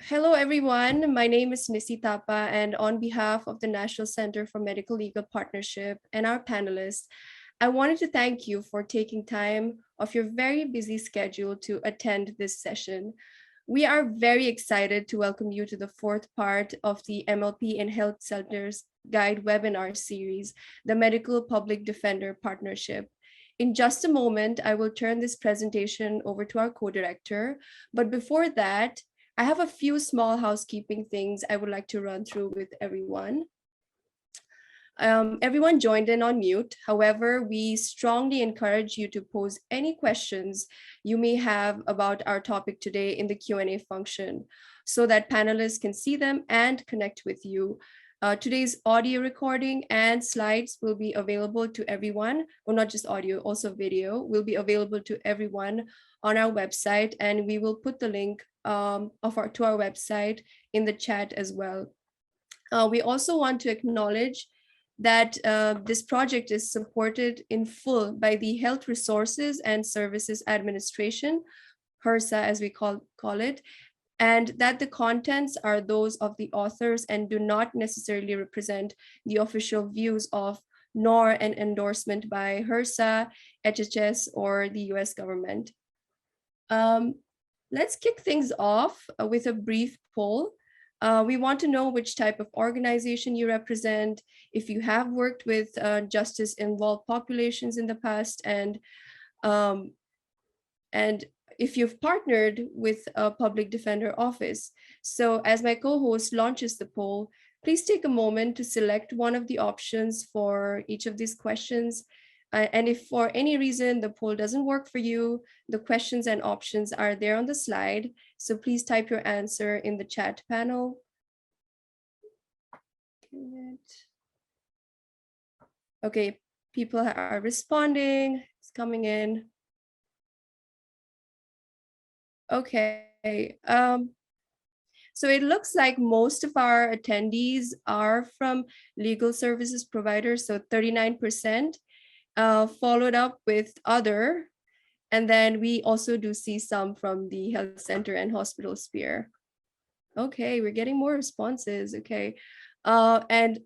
Hello, everyone. My name is Nisi Tapa, and on behalf of the National Center for Medical Legal Partnership and our panelists, I wanted to thank you for taking time of your very busy schedule to attend this session. We are very excited to welcome you to the fourth part of the MLP in Health Centers Guide webinar series, the Medical Public Defender Partnership. In just a moment, I will turn this presentation over to our co-director, but before that, I have a few small housekeeping things I would like to run through with everyone. Everyone joined in on mute. However, we strongly encourage you to pose any questions you may have about our topic today in the Q&A function so that panelists can see them and connect with you. Today's audio recording and slides will be available to everyone, or not just audio, also video, will be available to everyone on our website, and we will put the link to our website in the chat as well. We also want to acknowledge that this project is supported in full by the Health Resources and Services Administration, HRSA as we call it, and that the contents are those of the authors and do not necessarily represent the official views of nor an endorsement by HRSA, HHS, or the US government. Let's kick things off with a brief poll. We want to know which type of organization you represent, if you have worked with justice-involved populations in the past, and if you've partnered with a public defender office. So as my co-host launches the poll, please take a moment to select one of the options for each of these questions. And if for any reason the poll doesn't work for you, the questions and options are there on the slide. So please type your answer in the chat panel. Okay, people are responding, it's coming in. Okay, so it looks like most of our attendees are from legal services providers, so 39%. Followed up with other, and then we also do see some from the health center and hospital sphere. Okay, we're getting more responses. Okay, and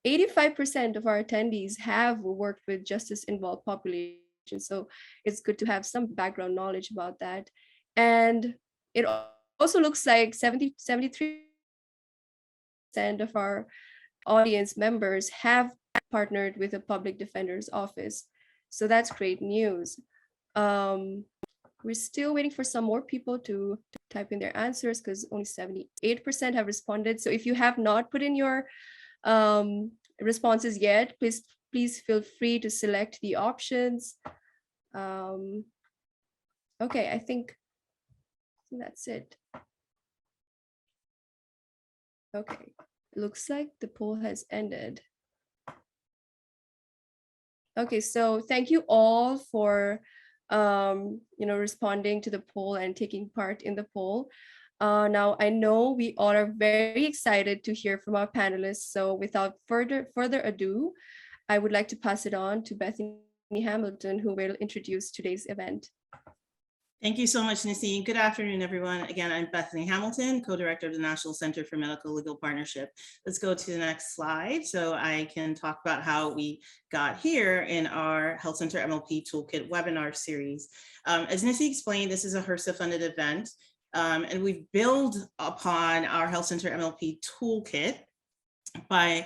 85% of our attendees have worked with justice-involved populations, so it's good to have some background knowledge about that. And it also looks like 73% of our audience members have partnered with a public defender's office. So that's great news. We're still waiting for some more people to type in their answers because only 78% have responded. So if you have not put in your responses yet, please feel free to select the options. Okay, I think that's it. Okay, looks like the poll has ended. Okay, so thank you all for responding to the poll and taking part in the poll. Now I know we all are very excited to hear from our panelists. So without further ado, I would like to pass it on to Bethany Hamilton, who will introduce today's event. Thank you so much, Nisi. Good afternoon, everyone. Again, I'm Bethany Hamilton, co-director of the National Center for Medical Legal Partnership. Let's go to the next slide so I can talk about how we got here in our Health Center MLP Toolkit webinar series. As Nisi explained, this is a HRSA-funded event, and we build upon our Health Center MLP Toolkit by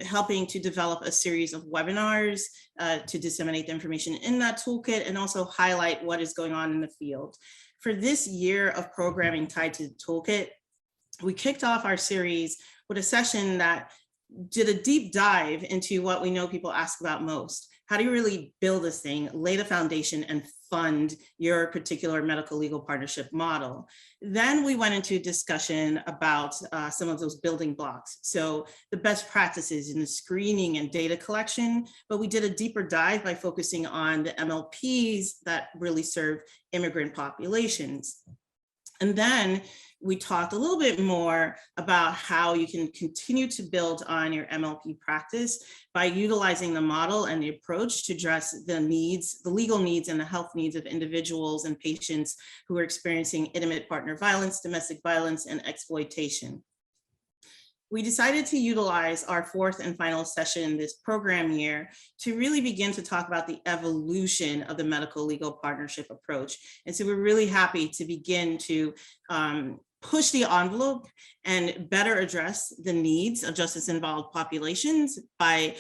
helping to develop a series of webinars to disseminate the information in that toolkit and also highlight what is going on in the field. For this year of programming tied to the toolkit, we kicked off our series with a session that did a deep dive into what we know people ask about most. How do you really build this thing, lay the foundation, and fund your particular medical legal partnership model? Then we went into a discussion about some of those building blocks. So the best practices in the screening and data collection, but we did a deeper dive by focusing on the MLPs that really serve immigrant populations. And then we talked a little bit more about how you can continue to build on your MLP practice by utilizing the model and the approach to address the needs, the legal needs and the health needs of individuals and patients who are experiencing intimate partner violence, domestic violence, and exploitation. We decided to utilize our fourth and final session this program year to really begin to talk about the evolution of the medical legal partnership approach. And so we're really happy to begin to push the envelope and better address the needs of justice-involved populations by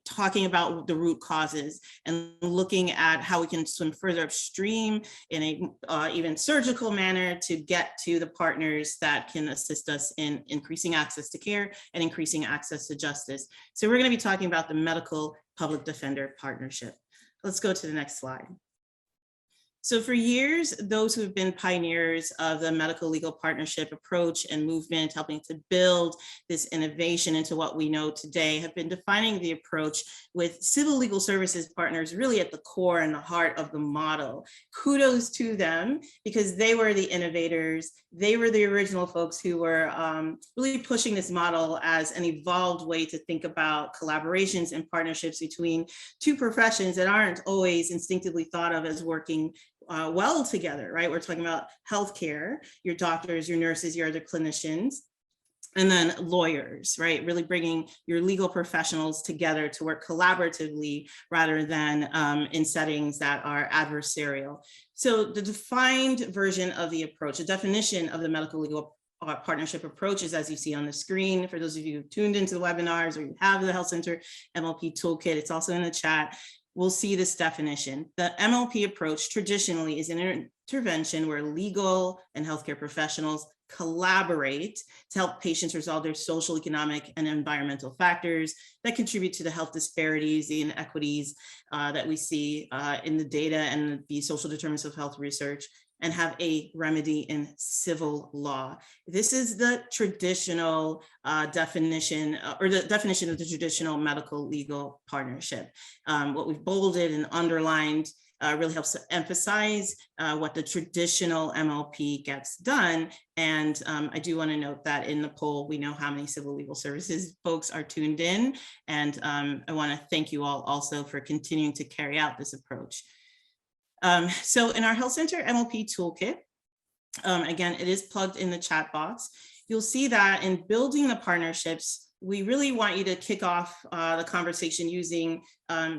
talking about the root causes and looking at how we can swim further upstream in a even surgical manner to get to the partners that can assist us in increasing access to care and increasing access to justice. So we're going to be talking about the medical public defender partnership. Let's go to the next slide. So for years, those who have been pioneers of the medical legal partnership approach and movement, helping to build this innovation into what we know today, have been defining the approach with civil legal services partners really at the core and the heart of the model. Kudos to them, because they were the innovators. They were the original folks who were really pushing this model as an evolved way to think about collaborations and partnerships between two professions that aren't always instinctively thought of as working well together, right? We're talking about healthcare, your doctors, your nurses, your other clinicians, and then lawyers, right? Really bringing your legal professionals together to work collaboratively rather than in settings that are adversarial. So the defined version of the approach, the definition of the medical legal partnership approach is as you see on the screen. For those of you who tuned into the webinars or you have the Health Center MLP Toolkit, it's also in the chat. We'll see this definition. The MLP approach traditionally is an intervention where legal and healthcare professionals collaborate to help patients resolve their social, economic, and environmental factors that contribute to the health disparities, the inequities that we see in the data and the social determinants of health research, and have a remedy in civil law. This is the traditional definition, or the definition of the traditional medical legal partnership. What we've bolded and underlined really helps to emphasize what the traditional MLP gets done. And I do want to note that in the poll, we know how many civil legal services folks are tuned in. And I want to thank you all also for continuing to carry out this approach. So in our Health Center MLP Toolkit, again, it is plugged in the chat box. You'll see that in building the partnerships, we really want you to kick off the conversation using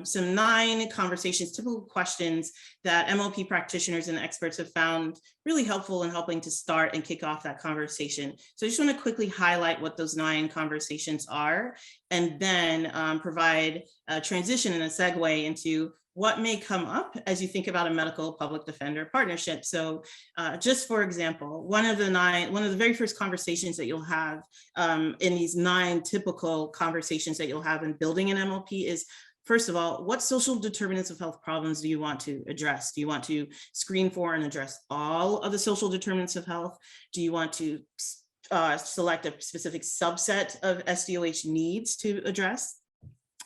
some 9 conversations, typical questions that MLP practitioners and experts have found really helpful in helping to start and kick off that conversation. So I just want to quickly highlight what those 9 conversations are, and then provide a transition and a segue into what may come up as you think about a medical public defender partnership. So just for example, one of the very first conversations that you'll have in these 9 typical conversations that you'll have in building an MLP is, first of all, what social determinants of health problems do you want to address? Do you want to screen for and address all of the social determinants of health? Do you want to select a specific subset of SDOH needs to address?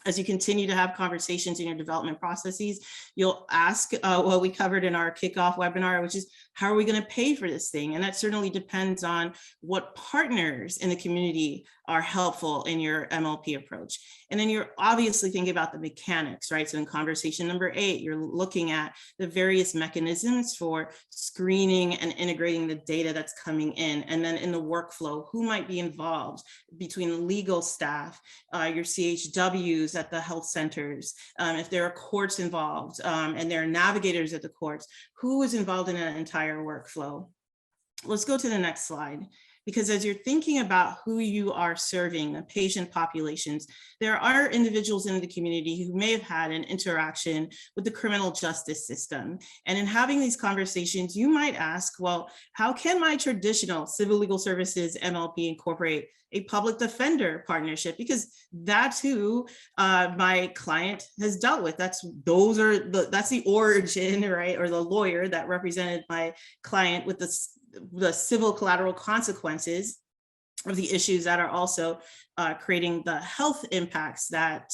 As you continue to have conversations in your development processes, you'll ask what we covered in our kickoff webinar, which is, how are we going to pay for this thing? And that certainly depends on what partners in the community are helpful in your MLP approach. And then you're obviously thinking about the mechanics, right? So in conversation number 8, you're looking at the various mechanisms for screening and integrating the data that's coming in. And then in the workflow, who might be involved between legal staff, your CHWs at the health centers, if there are courts involved, and there are navigators at the courts, who is involved in an entire workflow. Let's go to the next slide. Because as you're thinking about who you are serving, the patient populations, there are individuals in the community who may have had an interaction with the criminal justice system. And in having these conversations, you might ask, well, how can my traditional civil legal services MLP incorporate a public defender partnership? Because that's who my client has dealt with. That's the origin, right? Or the lawyer that represented my client with the civil collateral consequences of the issues that are also creating the health impacts that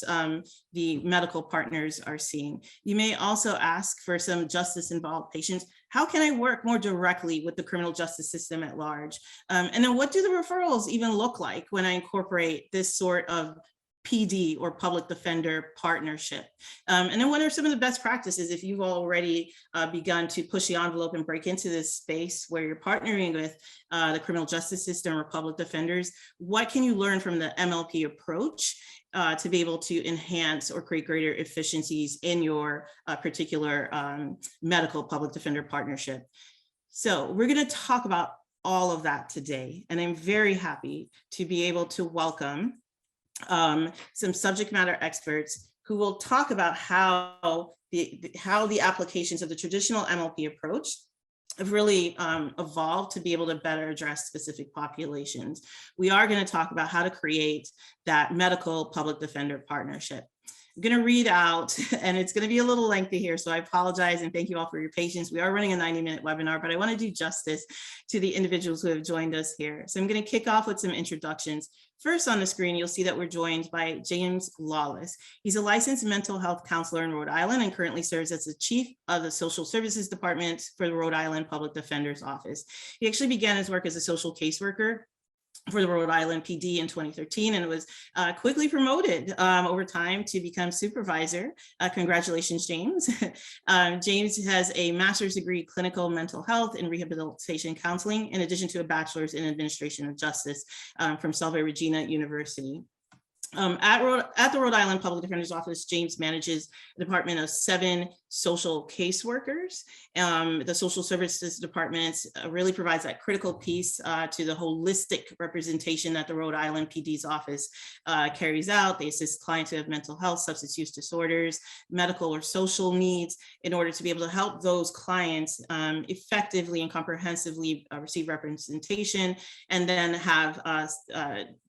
the medical partners are seeing. You may also ask, for some justice-involved patients, How can I work more directly with the criminal justice system at large? And then what do the referrals even look like when I incorporate this sort of PD or public defender partnership? And then what are some of the best practices if you've already begun to push the envelope and break into this space where you're partnering with the criminal justice system or public defenders? What can you learn from the MLP approach to be able to enhance or create greater efficiencies in your particular medical public defender partnership? So we're going to talk about all of that today, and I'm very happy to be able to welcome some subject matter experts who will talk about how the applications of the traditional MLP approach have really evolved to be able to better address specific populations. We are going to talk about how to create that medical public defender partnership. I'm going to read out, and it's going to be a little lengthy here, so I apologize and thank you all for your patience. We are running a 90-minute webinar, but I want to do justice to the individuals who have joined us here. So I'm going to kick off with some introductions. First on the screen, you'll see that we're joined by James Lawless. He's a licensed mental health counselor in Rhode Island and currently serves as the chief of the social services department for the Rhode Island Public Defender's Office. He actually began his work as a social caseworker for the Rhode Island PD in 2013 and was quickly promoted over time to become supervisor. Congratulations, James. James has a master's degree in clinical mental health and rehabilitation counseling, in addition to a bachelor's in administration of justice from Salve Regina University. At the Rhode Island Public Defender's Office, James manages a department of 7 social caseworkers. The social services department really provides that critical piece to the holistic representation that the Rhode Island PD's office carries out. They assist clients who have mental health, substance use disorders, medical or social needs in order to be able to help those clients effectively and comprehensively receive representation and then have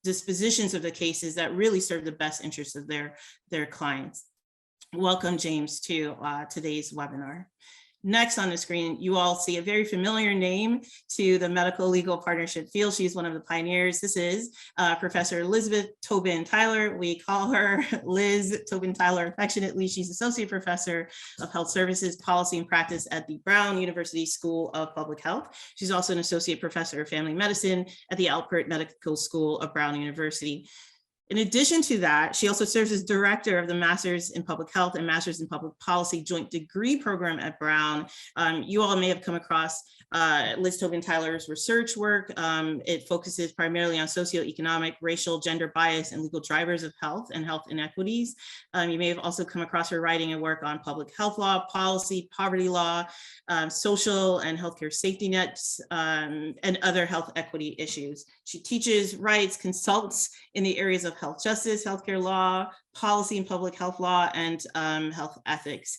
dispositions of the cases that really serve the best interests of their clients. Welcome, James, to today's webinar. Next on the screen, you all see a very familiar name to the medical legal partnership field. She's one of the pioneers. This is Professor Elizabeth Tobin Tyler. We call her Liz Tobin Tyler affectionately. She's Associate Professor of Health Services, Policy and Practice at the Brown University School of Public Health. She's also an Associate Professor of Family Medicine at the Alpert Medical School of Brown University. In addition to that, she also serves as director of the Masters in Public Health and Masters in Public Policy Joint Degree Program at Brown. You all may have come across Liz Tobin Tyler's research work. It focuses primarily on socioeconomic, racial, gender bias, and legal drivers of health and health inequities. You may have also come across her writing and work on public health law, policy, poverty law, social and healthcare safety nets, and other health equity issues. She teaches, writes, consults in the areas of health justice, healthcare law, policy and public health law, and health ethics.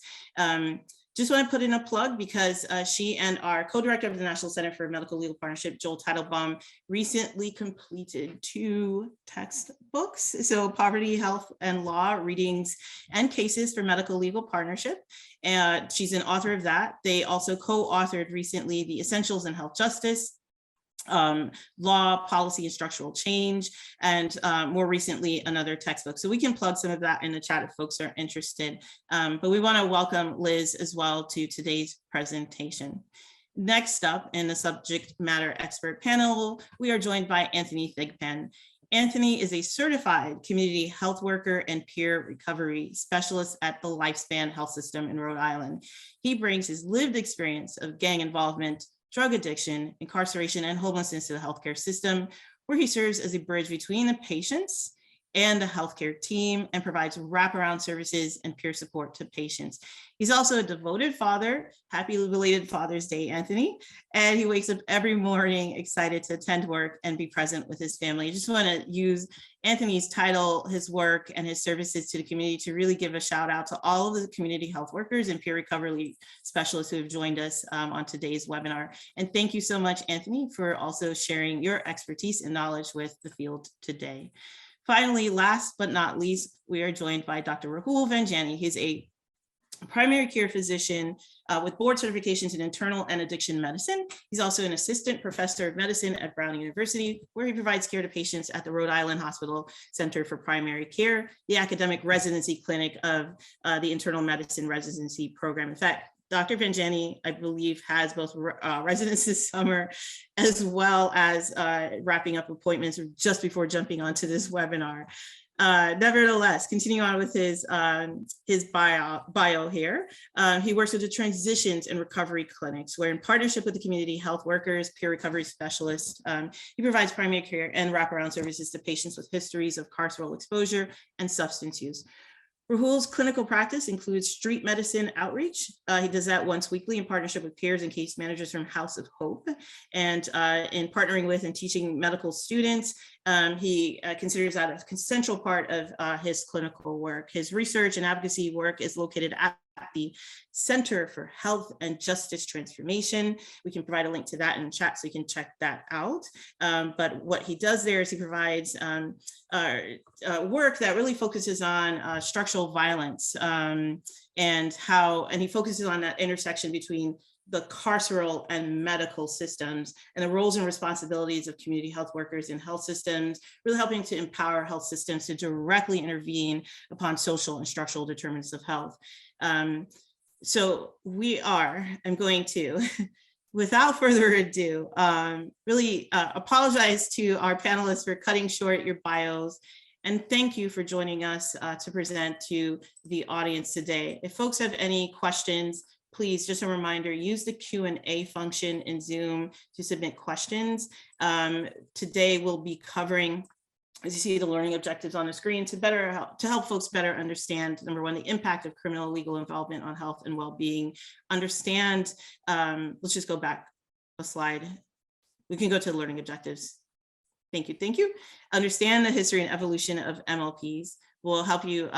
Just want to put in a plug because she and our co-director of the National Center for Medical Legal Partnership, Joel Teitelbaum, recently completed 2 textbooks. So Poverty, Health, and Law, Readings and Cases for Medical Legal Partnership. And she's an author of that. They also co-authored recently The Essentials in Health Justice, Law, Policy, and Structural Change, and more recently another textbook. So we can plug some of that in the chat if folks are interested. But we want to welcome Liz as well to today's presentation. Next up in the subject matter expert panel, we are joined by Anthony Thigpen. Anthony is a certified community health worker and peer recovery specialist at the Lifespan Health System in Rhode Island. He brings his lived experience of gang involvement, drug addiction, incarceration, and homelessness to the healthcare system, where he serves as a bridge between the patients and the healthcare team and provides wraparound services and peer support to patients. He's also a devoted father. Happy belated Father's Day, Anthony. And he wakes up every morning excited to attend work and be present with his family. I just want to use Anthony's title, his work, and his services to the community to really give a shout out to all of the community health workers and peer recovery specialists who have joined us on today's webinar. And thank you so much, Anthony, for also sharing your expertise and knowledge with the field today. Finally, last but not least, we are joined by Dr. Rahul Vanzani. He's a primary care physician with board certifications in internal and addiction medicine. He's also an assistant professor of medicine at Brown University, where he provides care to patients at the Rhode Island Hospital Center for Primary Care, the academic residency clinic of the internal medicine residency program. In fact, Dr. Vanzani, I believe, has both residence this summer, as well as wrapping up appointments just before jumping onto this webinar. Nevertheless, continuing on with his bio here, he works with the transitions and recovery clinics, where in partnership with the community health workers, peer recovery specialists, he provides primary care and wraparound services to patients with histories of carceral exposure and substance use. Rahul's clinical practice includes street medicine outreach. He does that once weekly in partnership with peers and case managers from House of Hope. And in partnering with and teaching medical students, he considers that a central part of his clinical work. His research and advocacy work is located at the Center for Health and Justice Transformation. We can provide a link to that in the chat so you can check that out. But what he does there is he provides work that really focuses on structural violence and he focuses on that intersection between the carceral and medical systems and the roles and responsibilities of community health workers in health systems, really helping to empower health systems to directly intervene upon social and structural determinants of health. So I'm going to, without further ado, really apologize to our panelists for cutting short your bios, and thank you for joining us to present to the audience today. If folks have any questions, please, just a reminder, use the Q&A function in Zoom to submit questions. Today we'll be covering, as you see the learning objectives on the screen, to help folks better understand, number one, the impact of criminal legal involvement on health and well-being. Understand, let's just go back a slide. We can go to the learning objectives. Thank you. Understand the history and evolution of MLPs. Will help you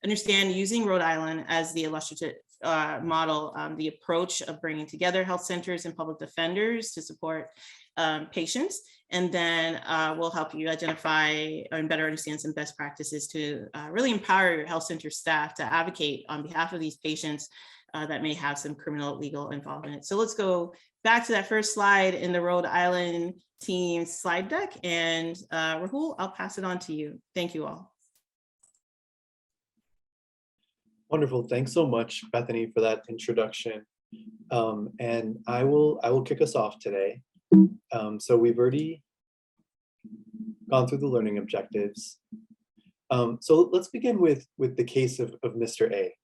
understand, using Rhode Island as the illustrative model, the approach of bringing together health centers and public defenders to support patients. And then we'll help you identify and better understand some best practices to really empower your health center staff to advocate on behalf of these patients that may have some criminal legal involvement. So let's go back to that first slide in the Rhode Island team slide deck. And Rahul, I'll pass it on to you. Thank you all. Wonderful. Thanks so much, Bethany, for that introduction. And I will kick us off today. So we've already gone through the learning objectives. So let's begin with the case of Mr. A.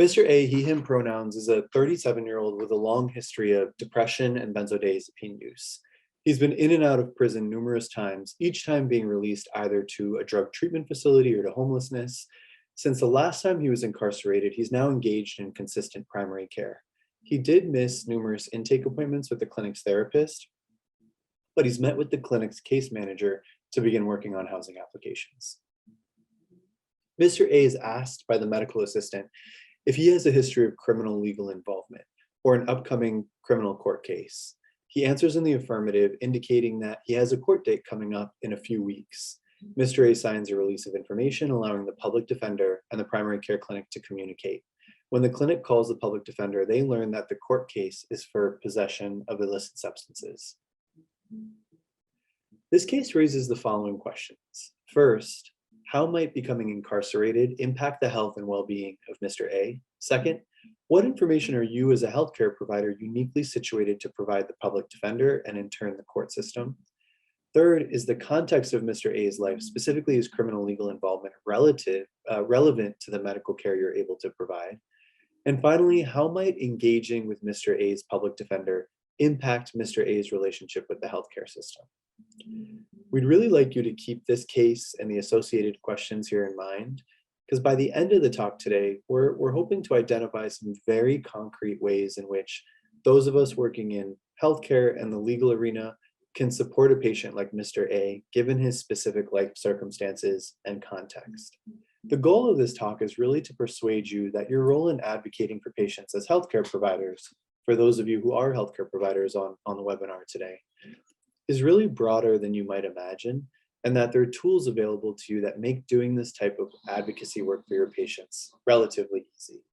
Mr. A, he, him pronouns, is a 37-year-old with a long history of depression and benzodiazepine use. He's been in and out of prison numerous times, each time being released either to a drug treatment facility or to homelessness. Since the last time he was incarcerated, he's now engaged in consistent primary care. He did miss numerous intake appointments with the clinic's therapist, but he's met with the clinic's case manager to begin working on housing applications. Mr. A is asked by the medical assistant if he has a history of criminal legal involvement or an upcoming criminal court case. He answers in the affirmative, indicating that he has a court date coming up in a few weeks. Mr. A signs a release of information, allowing the public defender and the primary care clinic to communicate. When the clinic calls the public defender, they learn that the court case is for possession of illicit substances. This case raises the following questions. First, how might becoming incarcerated impact the health and well-being of Mr. A? Second, what information are you as a healthcare provider uniquely situated to provide the public defender and in turn the court system? Third, is the context of Mr. A's life, specifically his criminal legal involvement, relevant to the medical care you're able to provide? And finally, how might engaging with Mr. A's public defender impact Mr. A's relationship with the healthcare system? We'd really like you to keep this case and the associated questions here in mind, because by the end of the talk today, we're hoping to identify some very concrete ways in which those of us working in healthcare and the legal arena can support a patient like Mr. A, given his specific life circumstances and context. The goal of this talk is really to persuade you that your role in advocating for patients as healthcare providers, for those of you who are healthcare providers on the webinar today, is really broader than you might imagine, and that there are tools available to you that make doing this type of advocacy work for your patients relatively easy.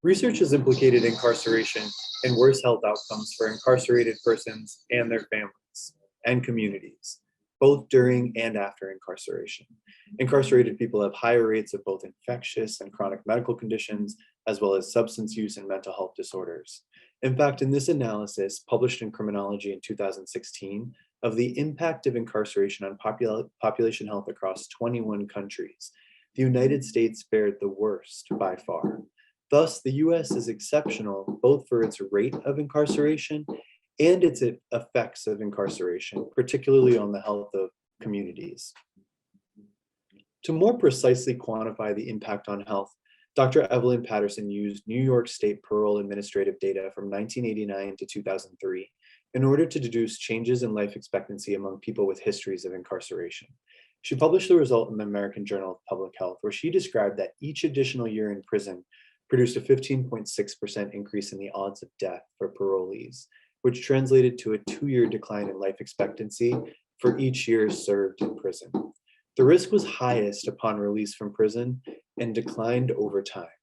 Research has implicated incarceration and worse health outcomes for incarcerated persons and their families and communities. both during and after incarceration. Incarcerated people have higher rates of both infectious and chronic medical conditions, as well as substance use and mental health disorders. In fact, in this analysis, published in Criminology in 2016, of the impact of incarceration on population health across 21 countries, the United States fared the worst by far. Thus, the US is exceptional both for its rate of incarceration and its effects of incarceration, particularly on the health of communities. To more precisely quantify the impact on health, Dr. Evelyn Patterson used New York State parole administrative data from 1989 to 2003 in order to deduce changes in life expectancy among people with histories of incarceration. She published the result in the American Journal of Public Health, where she described that each additional year in prison produced a 15.6% increase in the odds of death for parolees, which translated to a 2-year decline in life expectancy for each year served in prison. The risk was highest upon release from prison and declined over time.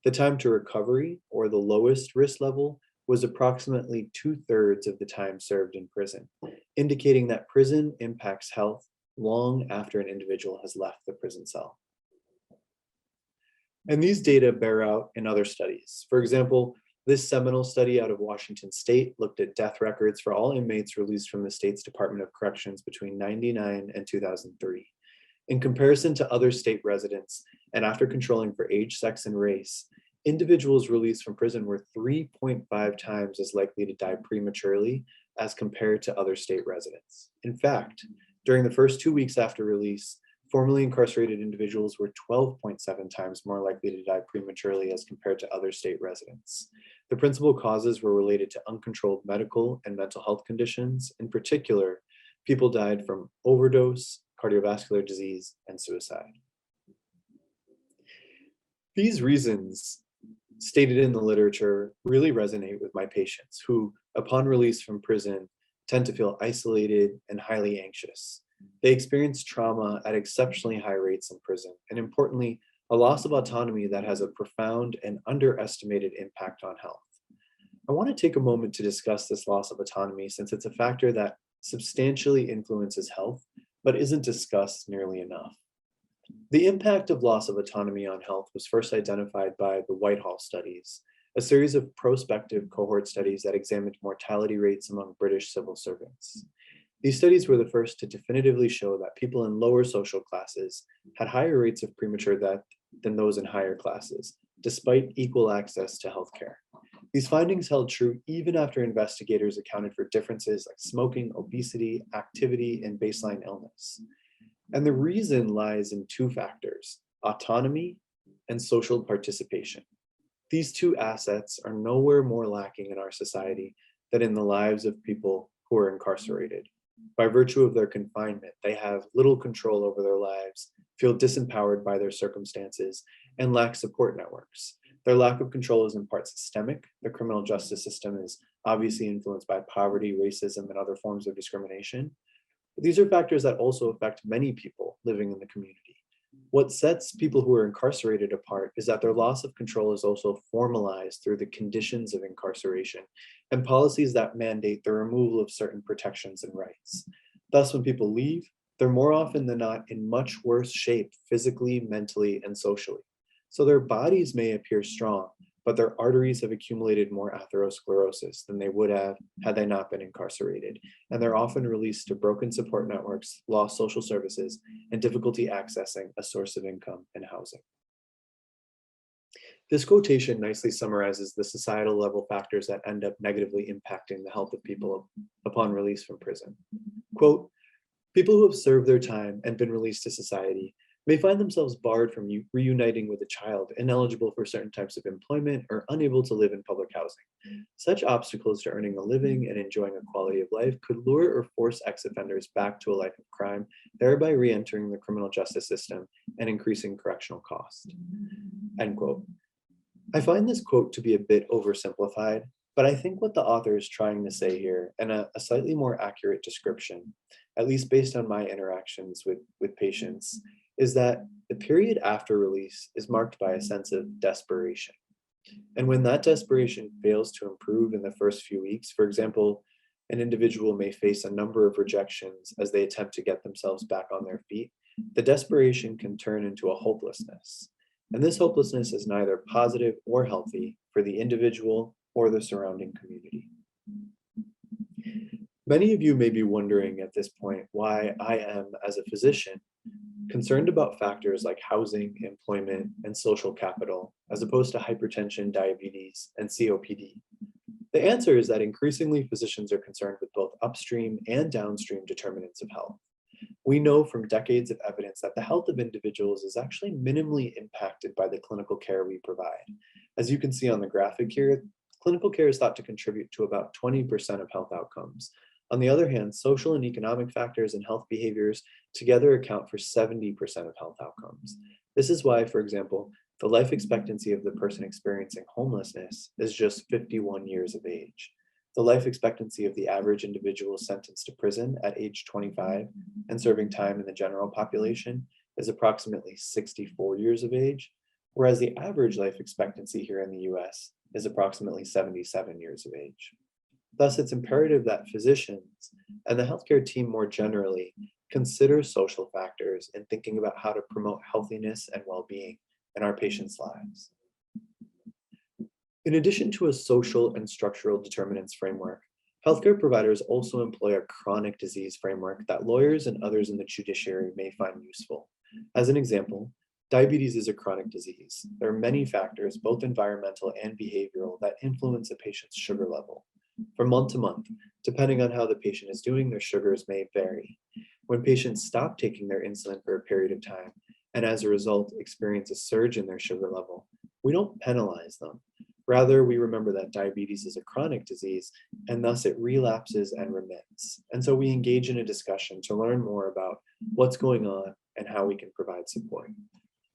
The time to recovery, or the lowest risk level, was approximately 2/3 of the time served in prison, indicating that prison impacts health long after an individual has left the prison cell. And these data bear out in other studies. For example, this seminal study out of Washington State looked at death records for all inmates released from the state's Department of Corrections between 1999 and 2003. In comparison to other state residents, and after controlling for age, sex, and race, individuals released from prison were 3.5 times as likely to die prematurely as compared to other state residents. In fact, during the first 2 weeks after release, formerly incarcerated individuals were 12.7 times more likely to die prematurely as compared to other state residents. The principal causes were related to uncontrolled medical and mental health conditions. In particular, people died from overdose, cardiovascular disease, and suicide. These reasons stated in the literature really resonate with my patients who, upon release from prison, tend to feel isolated and highly anxious. They experience trauma at exceptionally high rates in prison, and importantly, a loss of autonomy that has a profound and underestimated impact on health. I want to take a moment to discuss this loss of autonomy since it's a factor that substantially influences health, but isn't discussed nearly enough. The impact of loss of autonomy on health was first identified by the Whitehall studies, a series of prospective cohort studies that examined mortality rates among British civil servants. These studies were the first to definitively show that people in lower social classes had higher rates of premature death than those in higher classes, despite equal access to healthcare. These findings held true even after investigators accounted for differences like smoking, obesity, activity, and baseline illness. And the reason lies in two factors: autonomy and social participation. These two assets are nowhere more lacking in our society than in the lives of people who are incarcerated. By virtue of their confinement, they have little control over their lives, feel disempowered by their circumstances, and lack support networks. Their lack of control is in part systemic. The criminal justice system is obviously influenced by poverty, racism, and other forms of discrimination. But these are factors that also affect many people living in the community. What sets people who are incarcerated apart is that their loss of control is also formalized through the conditions of incarceration and policies that mandate the removal of certain protections and rights. Thus, when people leave, they're more often than not in much worse shape physically, mentally, and socially. So their bodies may appear strong, but their arteries have accumulated more atherosclerosis than they would have had they not been incarcerated. And they're often released to broken support networks, lost social services, and difficulty accessing a source of income and housing. This quotation nicely summarizes the societal level factors that end up negatively impacting the health of people upon release from prison. Quote, "People who have served their time and been released to society may find themselves barred from reuniting with a child, ineligible for certain types of employment, or unable to live in public housing. Such obstacles to earning a living and enjoying a quality of life could lure or force ex-offenders back to a life of crime, thereby re-entering the criminal justice system and increasing correctional costs." End quote. I find this quote to be a bit oversimplified, but I think what the author is trying to say here, and a slightly more accurate description, at least based on my interactions with patients, is that the period after release is marked by a sense of desperation. And when that desperation fails to improve in the first few weeks, for example, an individual may face a number of rejections as they attempt to get themselves back on their feet, the desperation can turn into a hopelessness. And this hopelessness is neither positive or healthy for the individual or the surrounding community. Many of you may be wondering at this point why I am, as a physician, concerned about factors like housing, employment, and social capital, as opposed to hypertension, diabetes, and COPD. The answer is that increasingly physicians are concerned with both upstream and downstream determinants of health. We know from decades of evidence that the health of individuals is actually minimally impacted by the clinical care we provide. As you can see on the graphic here, clinical care is thought to contribute to about 20% of health outcomes. On the other hand, social and economic factors and health behaviors together account for 70% of health outcomes. This is why, for example, the life expectancy of the person experiencing homelessness is just 51 years of age. The life expectancy of the average individual sentenced to prison at age 25 and serving time in the general population is approximately 64 years of age, whereas the average life expectancy here in the US is approximately 77 years of age. Thus, it's imperative that physicians and the healthcare team more generally consider social factors in thinking about how to promote healthiness and well-being in our patients' lives. In addition to a social and structural determinants framework, healthcare providers also employ a chronic disease framework that lawyers and others in the judiciary may find useful. As an example, diabetes is a chronic disease. There are many factors, both environmental and behavioral, that influence a patient's sugar level. From month to month, depending on how the patient is doing, their sugars may vary. When patients stop taking their insulin for a period of time, and as a result experience a surge in their sugar level, we don't penalize them. Rather, we remember that diabetes is a chronic disease, and thus it relapses and remits. And so we engage in a discussion to learn more about what's going on and how we can provide support.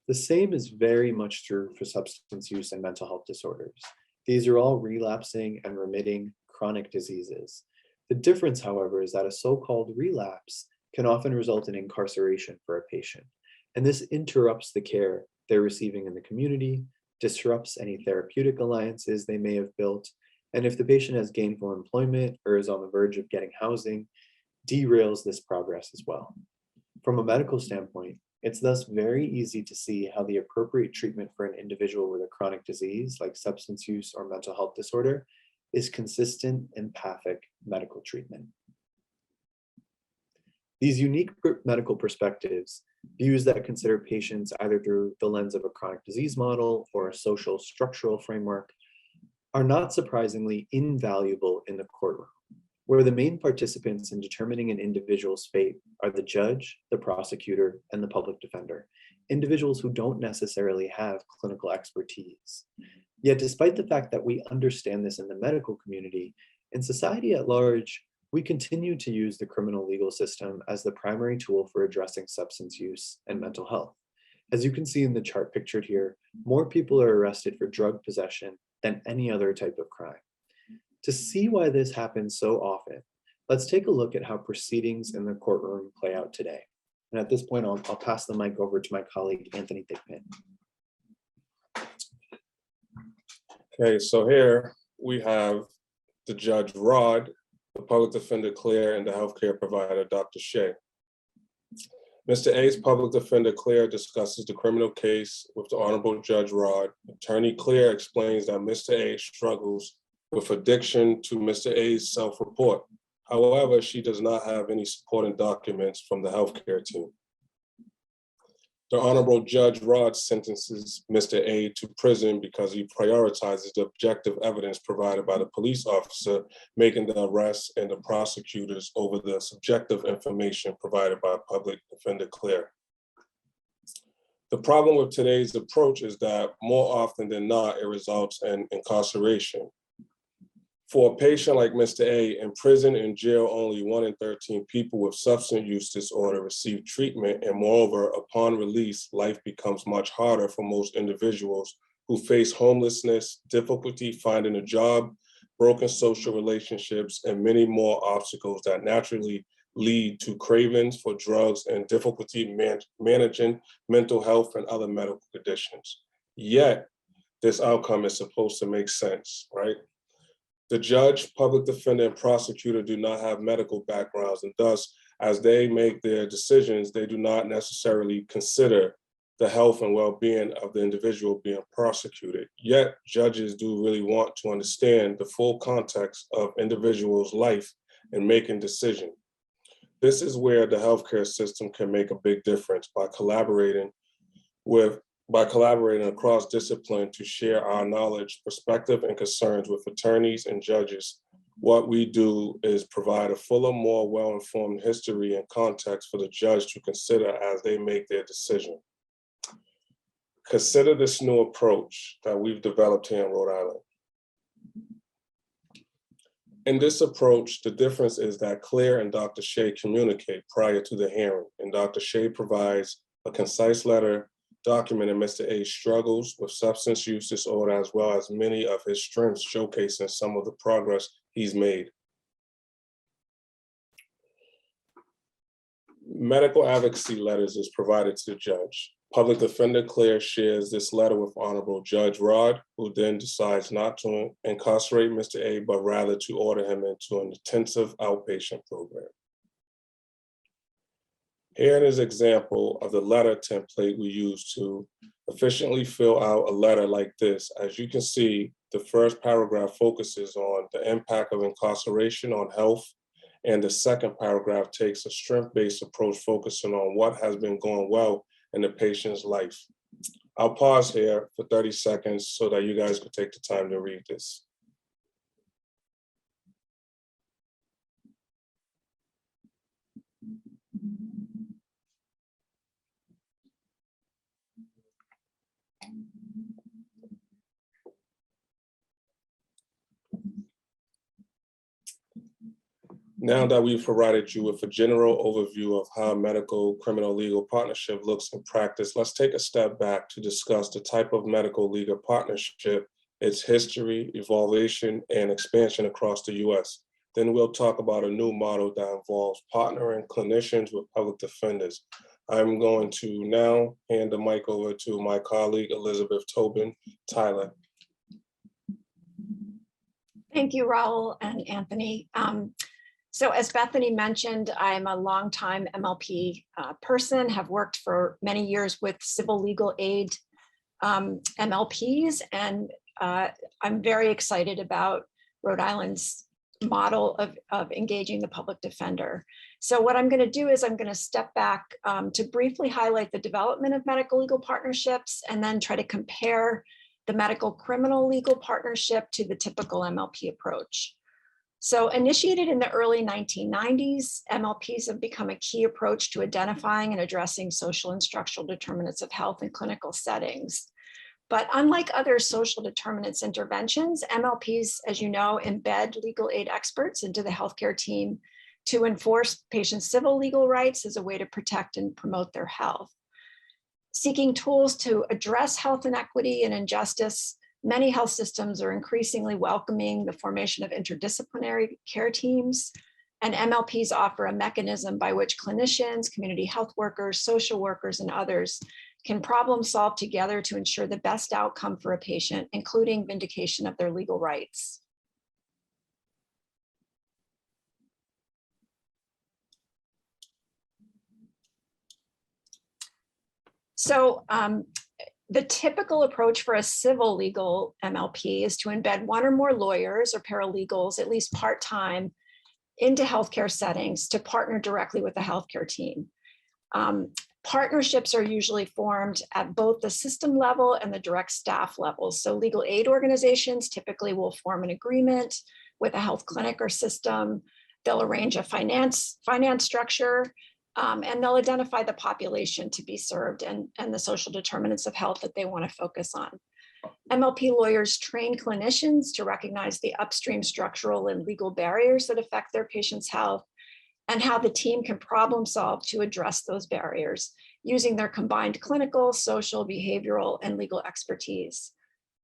The same is very much true for substance use and mental health disorders. These are all relapsing and remitting chronic diseases. The difference, however, is that a so-called relapse can often result in incarceration for a patient. And this interrupts the care they're receiving in the community, disrupts any therapeutic alliances they may have built, and if the patient has gainful employment or is on the verge of getting housing, derails this progress as well. From a medical standpoint, it's thus very easy to see how the appropriate treatment for an individual with a chronic disease like substance use or mental health disorder is consistent, empathic medical treatment. These unique medical perspectives, views that consider patients either through the lens of a chronic disease model or a social structural framework, are not surprisingly invaluable in the courtroom, where the main participants in determining an individual's fate are the judge, the prosecutor, and the public defender, individuals who don't necessarily have clinical expertise. Yet, despite the fact that we understand this in the medical community, in society at large, we continue to use the criminal legal system as the primary tool for addressing substance use and mental health. As you can see in the chart pictured here, more people are arrested for drug possession than any other type of crime. To see why this happens so often, let's take a look at how proceedings in the courtroom play out today. And at this point, I'll pass the mic over to my colleague, Anthony Thigpen. Okay, so here we have the Judge Rod, the public defender Claire, and the healthcare provider, Dr. Shea. Mr. A's public defender Claire discusses the criminal case with the Honorable Judge Rod. Attorney Claire explains that Mr. A struggles with addiction to Mr. A's self-report. However, she does not have any supporting documents from the healthcare team. The Honorable Judge Rod sentences Mr. A to prison because he prioritizes the objective evidence provided by the police officer making the arrest and the prosecutors over the subjective information provided by public defender Claire. The problem with today's approach is that more often than not, it results in incarceration. For a patient like Mr. A, in prison and jail, only 1 in 13 people with substance use disorder receive treatment, and moreover, upon release, life becomes much harder for most individuals who face homelessness, difficulty finding a job, broken social relationships, and many more obstacles that naturally lead to cravings for drugs and difficulty managing mental health and other medical conditions. Yet, this outcome is supposed to make sense, right? The judge, public defender, and prosecutor do not have medical backgrounds, and thus, as they make their decisions, they do not necessarily consider the health and well-being of the individual being prosecuted. Yet, judges do really want to understand the full context of individuals' life in making decisions. This is where the healthcare system can make a big difference by collaborating across discipline to share our knowledge, perspective, and concerns with attorneys and judges. What we do is provide a fuller, more well-informed history and context for the judge to consider as they make their decision. Consider this new approach that we've developed here in Rhode Island. In this approach, the difference is that Claire and Dr. Shea communicate prior to the hearing, and Dr. Shea provides a concise letter documenting Mr. A's struggles with substance use disorder, as well as many of his strengths, showcasing some of the progress he's made. Medical advocacy letters is provided to the judge. Public defender Claire shares this letter with Honorable Judge Rod, who then decides not to incarcerate Mr. A, but rather to order him into an intensive outpatient program. Here is an example of the letter template we use to efficiently fill out a letter like this. As you can see, the first paragraph focuses on the impact of incarceration on health, and the second paragraph takes a strength-based approach focusing on what has been going well in the patient's life. I'll pause here for 30 seconds so that you guys could take the time to read this. Now that we've provided you with a general overview of how a medical criminal legal partnership looks in practice, let's take a step back to discuss the type of medical legal partnership, its history, evolution, and expansion across the US. Then we'll talk about a new model that involves partnering clinicians with public defenders. I'm going to now hand the mic over to my colleague, Elizabeth Tobin Tyler. Thank you, Rahul and Anthony. So as Bethany mentioned, I'm a longtime MLP person, have worked for many years with civil legal aid MLPs, and I'm very excited about Rhode Island's model of engaging the public defender. So what I'm going to do is I'm going to step back to briefly highlight the development of medical legal partnerships and then try to compare the medical criminal legal partnership to the typical MLP approach. So initiated in the early 1990s, MLPs have become a key approach to identifying and addressing social and structural determinants of health in clinical settings. But unlike other social determinants interventions, MLPs, as you know, embed legal aid experts into the healthcare team to enforce patients' civil legal rights as a way to protect and promote their health. Seeking tools to address health inequity and injustice, many health systems are increasingly welcoming the formation of interdisciplinary care teams, and MLPs offer a mechanism by which clinicians, community health workers, social workers, and others can problem solve together to ensure the best outcome for a patient, including vindication of their legal rights. So, the typical approach for a civil legal MLP is to embed one or more lawyers or paralegals, at least part-time, into healthcare settings to partner directly with the healthcare team. Partnerships are usually formed at both the system level and the direct staff level. So legal aid organizations typically will form an agreement with a health clinic or system. They'll arrange a finance structure, and they'll identify the population to be served and the social determinants of health that they want to focus on. MLP lawyers train clinicians to recognize the upstream structural and legal barriers that affect their patients' health and how the team can problem solve to address those barriers using their combined clinical, social, behavioral, and legal expertise.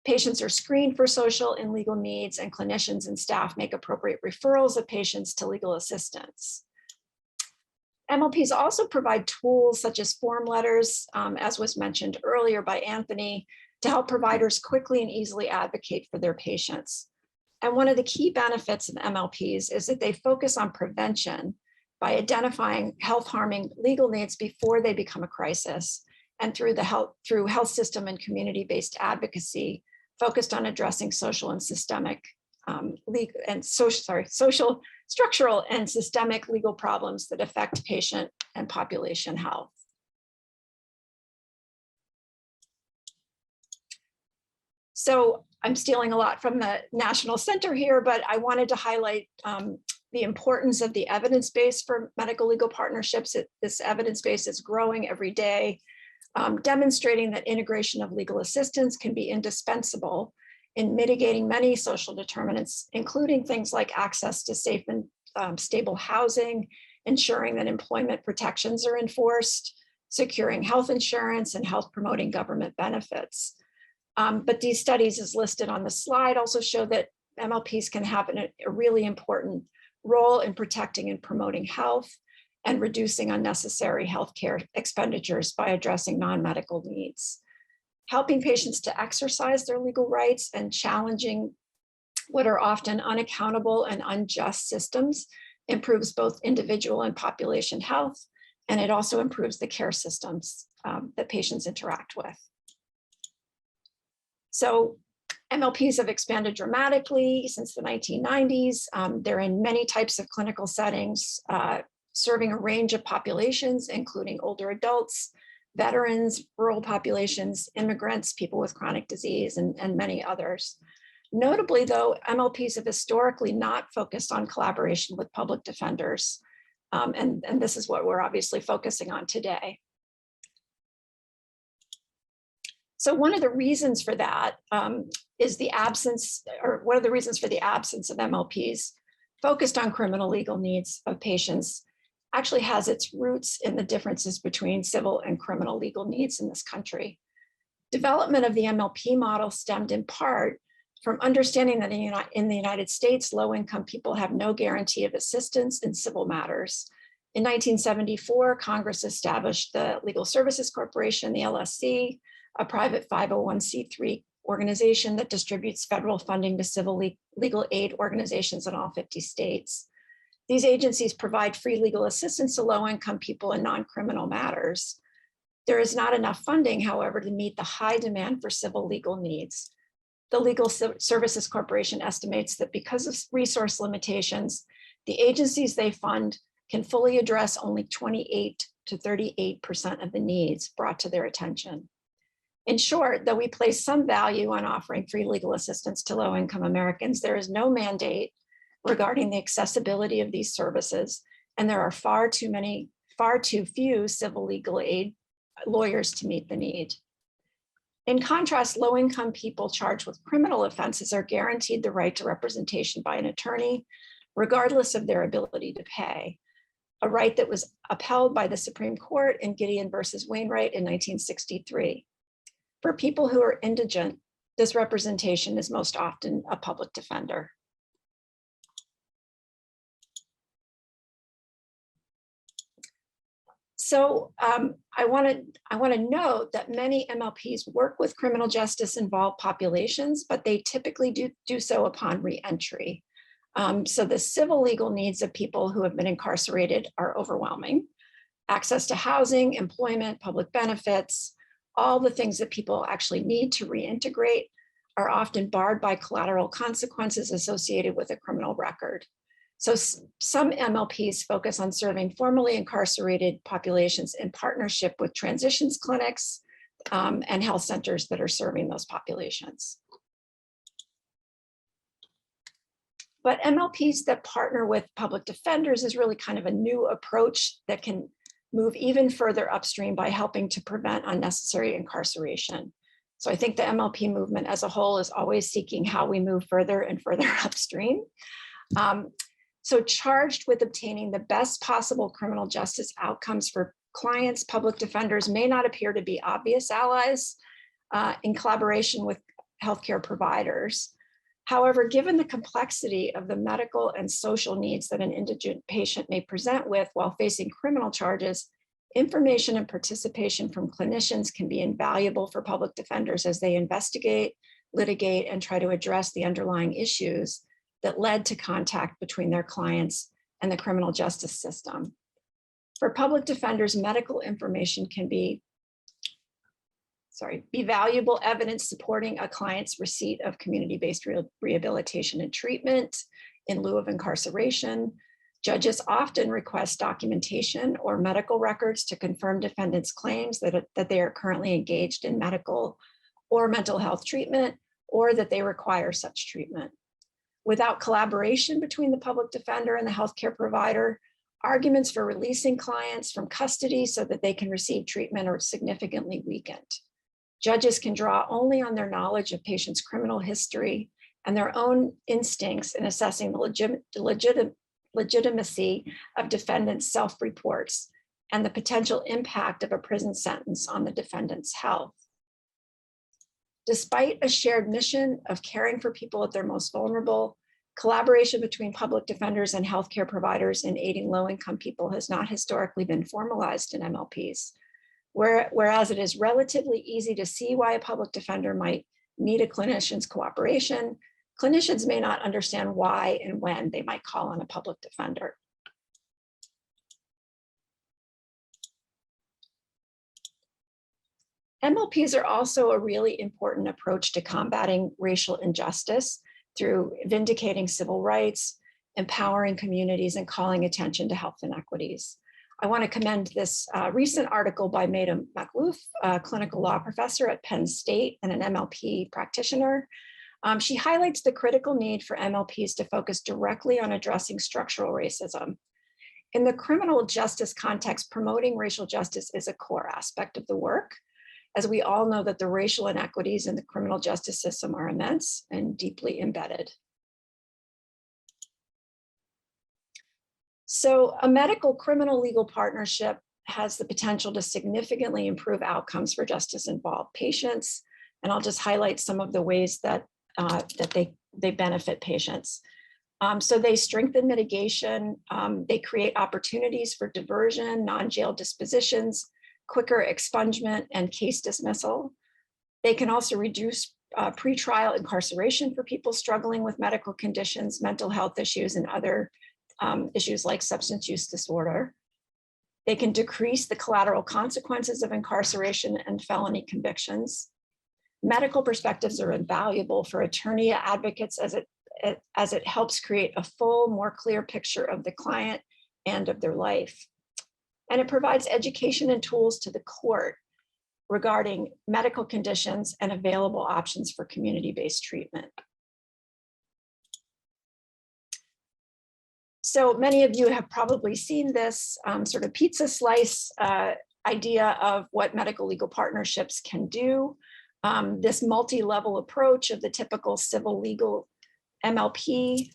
Patients are screened for social and legal needs, and clinicians and staff make appropriate referrals of patients to legal assistance. MLPs also provide tools such as form letters, as was mentioned earlier by Anthony, to help providers quickly and easily advocate for their patients. And one of the key benefits of MLPs is that they focus on prevention by identifying health-harming legal needs before they become a crisis, and through health system and community-based advocacy focused on addressing social and systemic social, structural and systemic legal problems that affect patient and population health. So I'm stealing a lot from the National Center here, but I wanted to highlight the importance of the evidence base for medical legal partnerships. This evidence base is growing every day, demonstrating that integration of legal assistance can be indispensable in mitigating many social determinants, including things like access to safe and stable housing, ensuring that employment protections are enforced, securing health insurance, and health promoting government benefits. But these studies, as listed on the slide, also show that MLPs can have a really important role in protecting and promoting health and reducing unnecessary healthcare expenditures by addressing non-medical needs. Helping patients to exercise their legal rights and challenging what are often unaccountable and unjust systems improves both individual and population health, and it also improves the care systems that patients interact with. So MLPs have expanded dramatically since the 1990s. They're in many types of clinical settings, serving a range of populations, including older adults, veterans, rural populations, immigrants, people with chronic disease, and many others. Notably, though, MLPs have historically not focused on collaboration with public defenders. And this is what we're obviously focusing on today. So one of the reasons for that is the absence, or one of the reasons for the absence of MLPs focused on criminal legal needs of patients actually has its roots in the differences between civil and criminal legal needs in this country. Development of the MLP model stemmed in part from understanding that in the United States, low-income people have no guarantee of assistance in civil matters. In 1974, Congress established the Legal Services Corporation, the LSC, a private 501c3 organization that distributes federal funding to civil legal aid organizations in all 50 states. These agencies provide free legal assistance to low-income people in non-criminal matters. There is not enough funding, however, to meet the high demand for civil legal needs. The Legal Services Corporation estimates that because of resource limitations, the agencies they fund can fully address only 28 to 38% of the needs brought to their attention. In short, though we place some value on offering free legal assistance to low-income Americans, there is no mandate regarding the accessibility of these services, and there are far too few civil legal aid lawyers to meet the need. In contrast, low-income people charged with criminal offenses are guaranteed the right to representation by an attorney, regardless of their ability to pay, a right that was upheld by the Supreme Court in Gideon versus Wainwright in 1963. For people who are indigent, this representation is most often a public defender. So I want to note that many MLPs work with criminal justice involved populations, but they typically do so upon re-entry. So the civil legal needs of people who have been incarcerated are overwhelming. Access to housing, employment, public benefits, all the things that people actually need to reintegrate are often barred by collateral consequences associated with a criminal record. So some MLPs focus on serving formerly incarcerated populations in partnership with transitions clinics and health centers that are serving those populations. But MLPs that partner with public defenders is really kind of a new approach that can move even further upstream by helping to prevent unnecessary incarceration. So I think the MLP movement as a whole is always seeking how we move further and further upstream. So charged with obtaining the best possible criminal justice outcomes for clients, public defenders may not appear to be obvious allies in collaboration with healthcare providers. However, given the complexity of the medical and social needs that an indigent patient may present with while facing criminal charges, information and participation from clinicians can be invaluable for public defenders as they investigate, litigate, and try to address the underlying issues that led to contact between their clients and the criminal justice system. For public defenders, medical information can be valuable evidence supporting a client's receipt of community-based rehabilitation and treatment in lieu of incarceration. Judges often request documentation or medical records to confirm defendants' claims that they are currently engaged in medical or mental health treatment, or that they require such treatment. Without collaboration between the public defender and the healthcare provider, arguments for releasing clients from custody so that they can receive treatment are significantly weakened. Judges can draw only on their knowledge of patients' criminal history and their own instincts in assessing the legitimacy of defendants' self-reports and the potential impact of a prison sentence on the defendant's health. Despite a shared mission of caring for people at their most vulnerable, collaboration between public defenders and healthcare providers in aiding low-income people has not historically been formalized in MLPs. Whereas it is relatively easy to see why a public defender might need a clinician's cooperation, clinicians may not understand why and when they might call on a public defender. MLPs are also a really important approach to combating racial injustice through vindicating civil rights, empowering communities, and calling attention to health inequities. I want to commend this recent article by Maida Makhlouf, a clinical law professor at Penn State and an MLP practitioner. She highlights the critical need for MLPs to focus directly on addressing structural racism. In the criminal justice context, promoting racial justice is a core aspect of the work, as we all know that the racial inequities in the criminal justice system are immense and deeply embedded. So a medical criminal legal partnership has the potential to significantly improve outcomes for justice-involved patients. And I'll just highlight some of the ways that, they benefit patients. So they strengthen mitigation, they create opportunities for diversion, non-jail dispositions, quicker expungement, and case dismissal. They can also reduce pretrial incarceration for people struggling with medical conditions, mental health issues, and other issues like substance use disorder. They can decrease the collateral consequences of incarceration and felony convictions. Medical perspectives are invaluable for attorney advocates as it helps create a full, more clear picture of the client and of their life. And it provides education and tools to the court regarding medical conditions and available options for community-based treatment. So many of you have probably seen this sort of pizza slice idea of what medical legal partnerships can do. This multi-level approach of the typical civil legal MLP,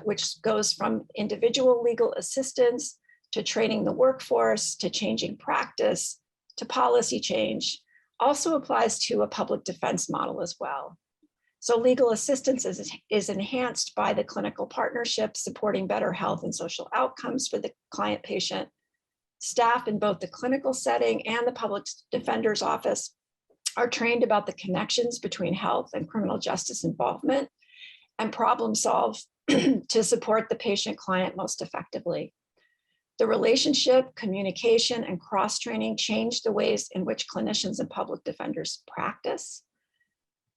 which goes from individual legal assistance to training the workforce, to changing practice, to policy change, also applies to a public defense model as well. So legal assistance is enhanced by the clinical partnership, supporting better health and social outcomes for the client patient. Staff in both the clinical setting and the public defender's office are trained about the connections between health and criminal justice involvement and problem solve to support the patient client most effectively. The relationship, communication, and cross-training change the ways in which clinicians and public defenders practice.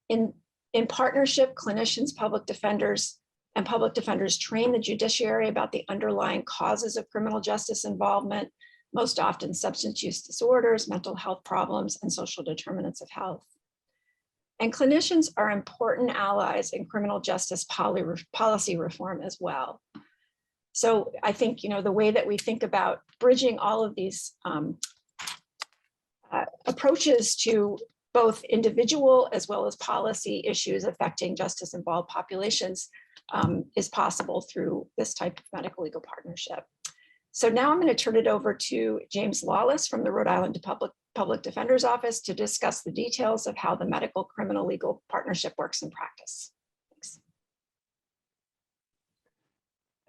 In partnership, clinicians, public defenders train the judiciary about the underlying causes of criminal justice involvement, most often substance use disorders, mental health problems, and social determinants of health. And clinicians are important allies in criminal justice policy reform as well. So I think, the way that we think about bridging all of these approaches to both individual as well as policy issues affecting justice-involved populations is possible through this type of medical legal partnership. So now I'm going to turn it over to James Lawless from the Rhode Island Public Defender's Office to discuss the details of how the medical criminal legal partnership works in practice. Thanks.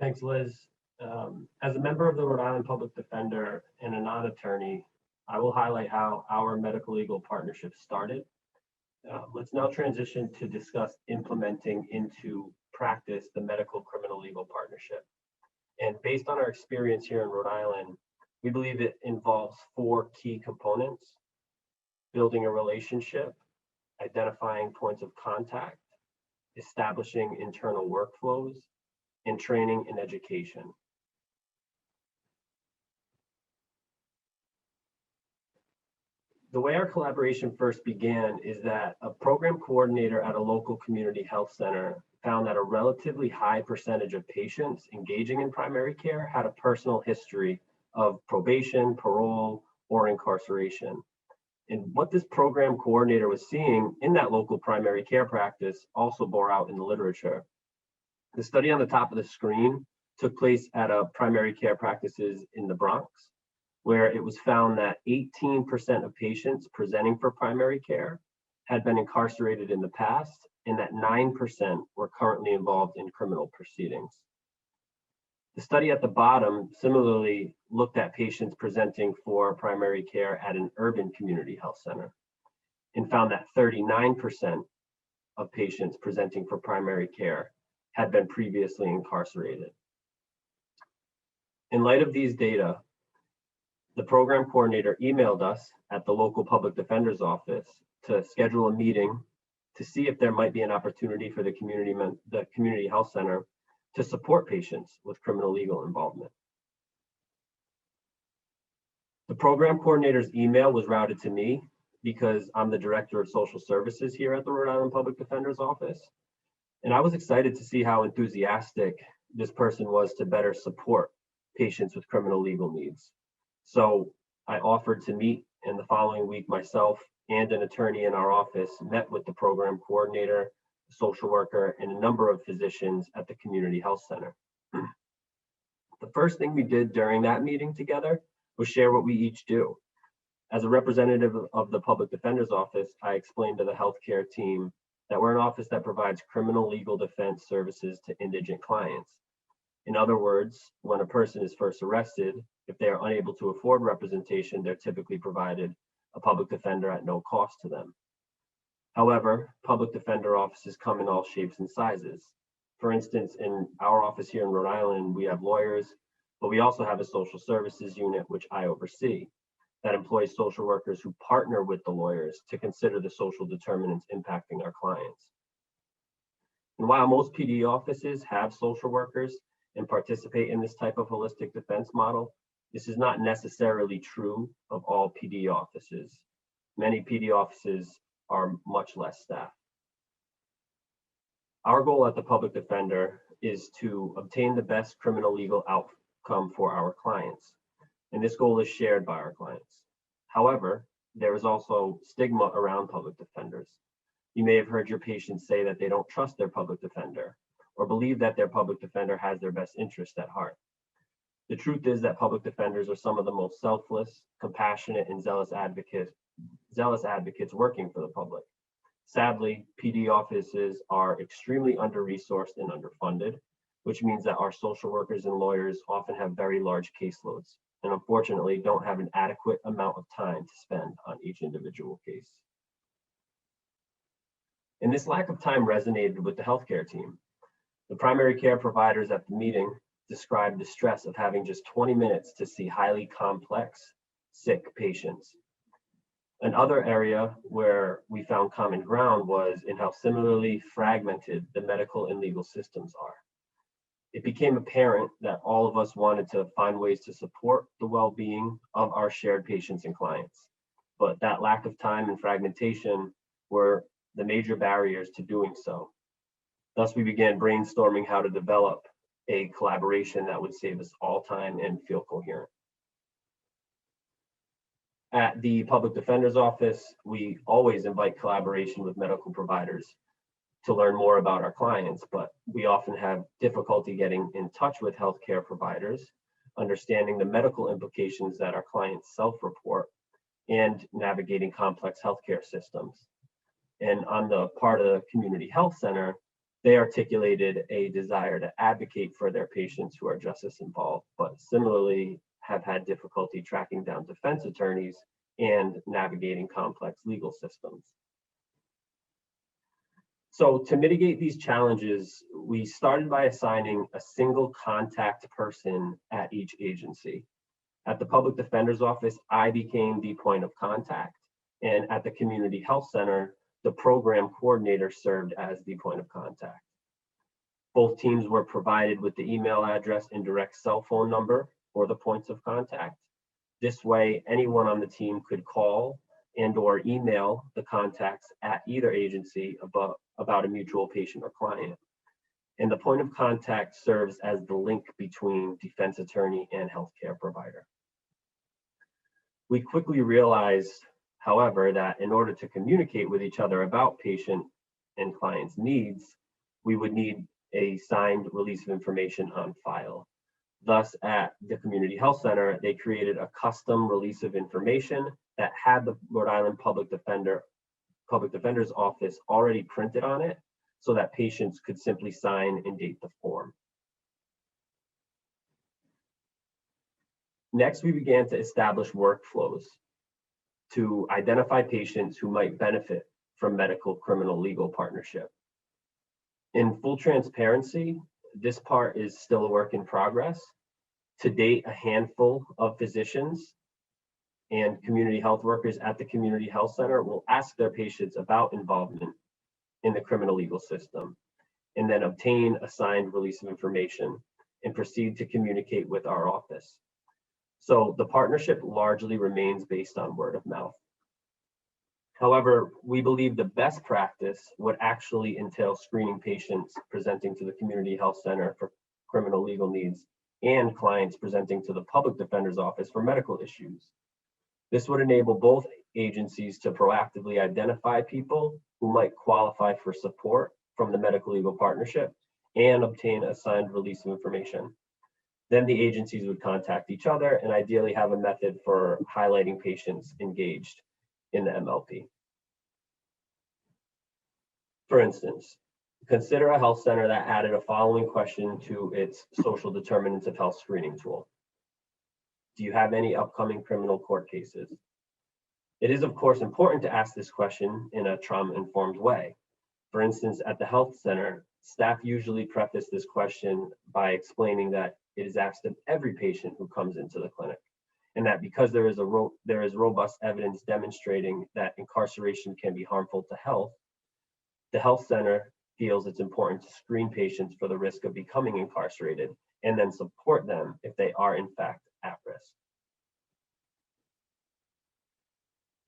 Thanks, Liz. As a member of the Rhode Island Public Defender and a non-attorney, I will highlight how our medical legal partnership started. Let's now transition to discuss implementing into practice the Medical Criminal Legal Partnership. And based on our experience here in Rhode Island, we believe it involves 4 key components: building a relationship, identifying points of contact, establishing internal workflows, and training and education. The way our collaboration first began is that a program coordinator at a local community health center found that a relatively high percentage of patients engaging in primary care had a personal history of probation, parole, or incarceration. And what this program coordinator was seeing in that local primary care practice also bore out in the literature. The study on the top of the screen took place at a primary care practices in the Bronx, where it was found that 18% of patients presenting for primary care had been incarcerated in the past, and that 9% were currently involved in criminal proceedings. The study at the bottom similarly looked at patients presenting for primary care at an urban community health center and found that 39% of patients presenting for primary care had been previously incarcerated. In light of these data, the program coordinator emailed us at the local public defender's office to schedule a meeting to see if there might be an opportunity for the community health center to support patients with criminal legal involvement. The program coordinator's email was routed to me because I'm the director of social services here at the Rhode Island Public Defender's Office. And I was excited to see how enthusiastic this person was to better support patients with criminal legal needs. So I offered to meet, and the following week myself and an attorney in our office met with the program coordinator, social worker, and a number of physicians at the community health center. The first thing we did during that meeting together was share what we each do. As a representative of the public defender's office, I explained to the healthcare team that we're an office that provides criminal legal defense services to indigent clients. In other words, when a person is first arrested, if they are unable to afford representation, they're typically provided a public defender at no cost to them. However, public defender offices come in all shapes and sizes. For instance, in our office here in Rhode Island, we have lawyers, but we also have a social services unit, which I oversee, that employs social workers who partner with the lawyers to consider the social determinants impacting our clients. And while most PD offices have social workers and participate in this type of holistic defense model, this is not necessarily true of all PD offices. Many PD offices are much less staffed. Our goal at the public defender is to obtain the best criminal legal outcome for our clients, and this goal is shared by our clients. However, there is also stigma around public defenders. You may have heard your patients say that they don't trust their public defender or believe that their public defender has their best interest at heart. The truth is that public defenders are some of the most selfless, compassionate, and zealous advocates working for the public. Sadly, PD offices are extremely under-resourced and underfunded, which means that our social workers and lawyers often have very large caseloads and unfortunately don't have an adequate amount of time to spend on each individual case. And this lack of time resonated with the healthcare team. The primary care providers at the meeting described the stress of having just 20 minutes to see highly complex, sick patients. Another area where we found common ground was in how similarly fragmented the medical and legal systems are. It became apparent that all of us wanted to find ways to support the well-being of our shared patients and clients, but that lack of time and fragmentation were the major barriers to doing so. Thus, we began brainstorming how to develop a collaboration that would save us all time and feel coherent. At the public defender's office, we always invite collaboration with medical providers to learn more about our clients, but we often have difficulty getting in touch with healthcare providers, understanding the medical implications that our clients self-report, and navigating complex healthcare systems. And on the part of the community health center, they articulated a desire to advocate for their patients who are justice involved, but similarly have had difficulty tracking down defense attorneys and navigating complex legal systems. So to mitigate these challenges, we started by assigning a single contact person at each agency. At the Public Defender's Office, I became the point of contact, and at the Community Health Center, the program coordinator served as the point of contact. Both teams were provided with the email address and direct cell phone number for the points of contact. This way, anyone on the team could call and/or email the contacts at either agency about a mutual patient or client. And the point of contact serves as the link between defense attorney and healthcare provider. We quickly realized, however, that in order to communicate with each other about patient and client's needs, we would need a signed release of information on file. Thus, at the Community Health Center, they created a custom release of information that had the Rhode Island Public Defender's Office already printed on it, so that patients could simply sign and date the form. Next, we began to establish workflows to identify patients who might benefit from medical criminal legal partnership. In full transparency, this part is still a work in progress. To date, a handful of physicians and community health workers at the Community Health Center will ask their patients about involvement in the criminal legal system, and then obtain a signed release of information and proceed to communicate with our office. So the partnership largely remains based on word of mouth. However, we believe the best practice would actually entail screening patients presenting to the Community Health Center for criminal legal needs and clients presenting to the Public Defender's Office for medical issues. This would enable both agencies to proactively identify people who might qualify for support from the medical legal partnership and obtain a signed release of information. Then the agencies would contact each other and ideally have a method for highlighting patients engaged in the MLP. For instance, consider a health center that added a following question to its social determinants of health screening tool. Do you have any upcoming criminal court cases? It is, of course, important to ask this question in a trauma-informed way. For instance, at the health center, staff usually preface this question by explaining that it is asked of every patient who comes into the clinic, and that because there is robust evidence demonstrating that incarceration can be harmful to health, the health center feels it's important to screen patients for the risk of becoming incarcerated and then support them if they are in fact at risk.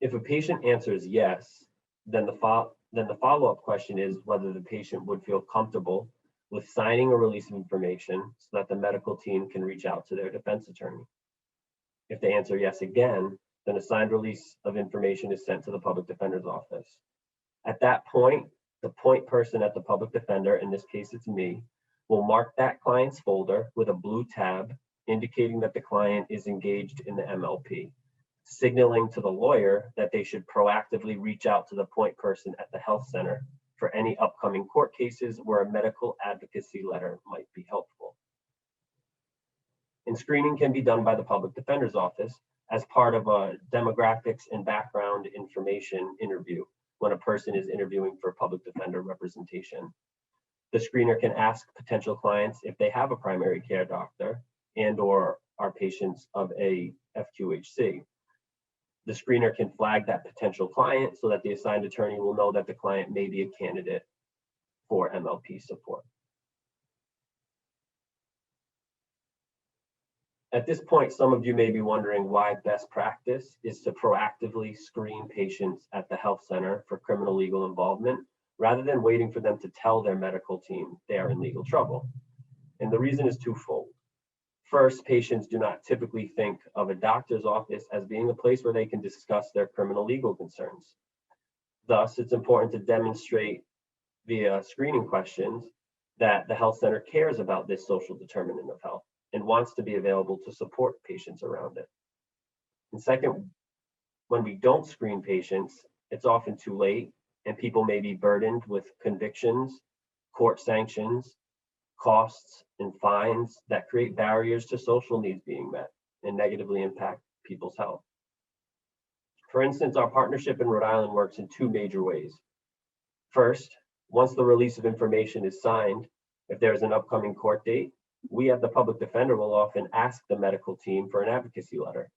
If a patient answers yes, then the follow-up question is whether the patient would feel comfortable with signing a release of information so that the medical team can reach out to their defense attorney. If they answer yes again, then a signed release of information is sent to the Public Defender's Office. At that point, the point person at the Public Defender, in this case it's me, will mark that client's folder with a blue tab indicating that the client is engaged in the MLP, signaling to the lawyer that they should proactively reach out to the point person at the health center for any upcoming court cases where a medical advocacy letter might be helpful. And screening can be done by the Public Defender's Office as part of a demographics and background information interview when a person is interviewing for public defender representation. The screener can ask potential clients if they have a primary care doctor and/or are patients of a FQHC. The screener can flag that potential client so that the assigned attorney will know that the client may be a candidate for MLP support. At this point, some of you may be wondering why best practice is to proactively screen patients at the health center for criminal legal involvement, rather than waiting for them to tell their medical team they are in legal trouble. And the reason is twofold. First, patients do not typically think of a doctor's office as being a place where they can discuss their criminal legal concerns. Thus, it's important to demonstrate via screening questions that the health center cares about this social determinant of health and wants to be available to support patients around it. And second, when we don't screen patients, it's often too late and people may be burdened with convictions, court sanctions, costs, and fines that create barriers to social needs being met and negatively impact people's health. For instance, our partnership in Rhode Island works in two major ways. First, Once the release of information is signed, if there is an upcoming court date, we at the public defender will often ask the medical team for an advocacy letter.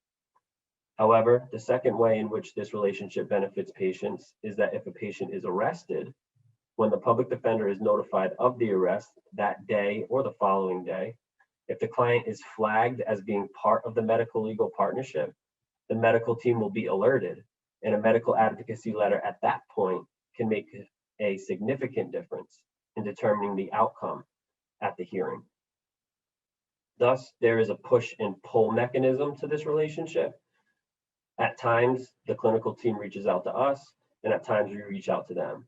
However, the second way in which this relationship benefits patients is that if a patient is arrested, when the public defender is notified of the arrest that day or the following day, if the client is flagged as being part of the medical legal partnership, the medical team will be alerted, and a medical advocacy letter at that point can make a significant difference in determining the outcome at the hearing. Thus, there is a push and pull mechanism to this relationship. At times, the clinical team reaches out to us, and at times we reach out to them.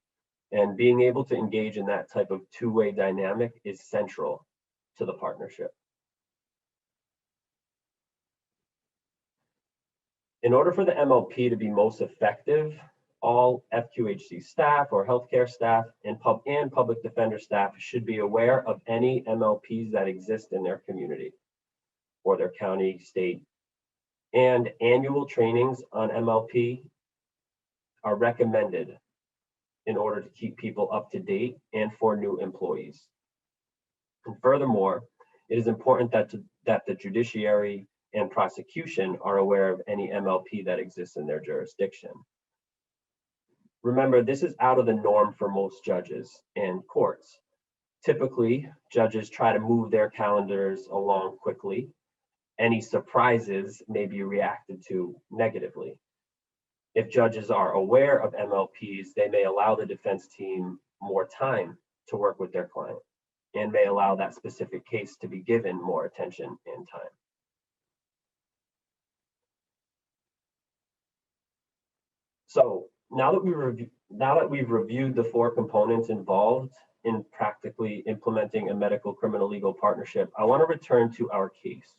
And being able to engage in that type of two-way dynamic is central to the partnership. In order for the MLP to be most effective, all FQHC staff or healthcare staff and public defender staff should be aware of any MLPs that exist in their community or their county, state, and annual trainings on MLP are recommended in order to keep people up to date and for new employees. And furthermore, it is important that the judiciary and prosecution are aware of any MLP that exists in their jurisdiction. Remember, this is out of the norm for most judges and courts. Typically, judges try to move their calendars along quickly. Any surprises may be reacted to negatively. If judges are aware of MLPs, they may allow the defense team more time to work with their client and may allow that specific case to be given more attention and time. So now that we've reviewed the four components involved in practically implementing a medical criminal legal partnership, I want to return to our case.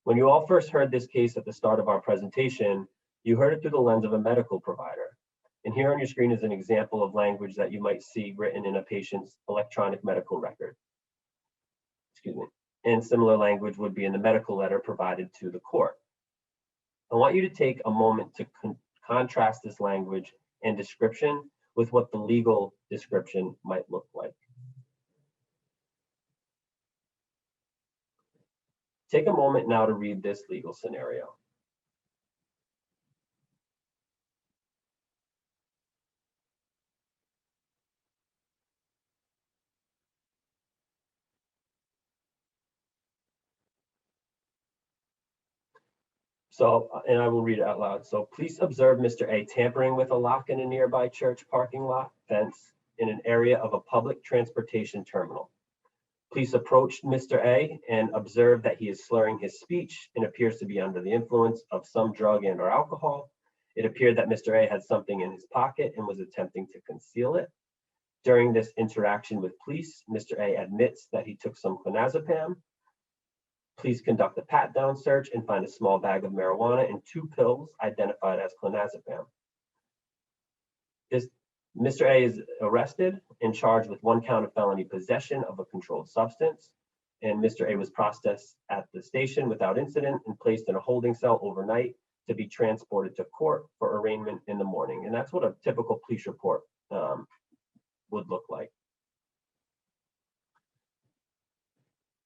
When you all first heard this case at the start of our presentation, you heard it through the lens of a medical provider. And here on your screen is an example of language that you might see written in a patient's electronic medical record. Excuse me. And similar language would be in the medical letter provided to the court. I want you to take a moment to contrast this language and description with what the legal description might look like. Take a moment now to read this legal scenario. So, and I will read it out loud. So, police observed Mr. A tampering with a lock in a nearby church parking lot fence in an area of a public transportation terminal. Police approached Mr. A and observed that he is slurring his speech and appears to be under the influence of some drug and or alcohol. It appeared that Mr. A had something in his pocket and was attempting to conceal it. During this interaction with police, Mr. A admits that he took some clonazepam. Police conduct a pat-down search and find a small bag of marijuana and 2 pills identified as clonazepam. Mr. A is arrested and charged with 1 count of felony possession of a controlled substance. And Mr. A was processed at the station without incident and placed in a holding cell overnight to be transported to court for arraignment in the morning. And that's what a typical police report would look like.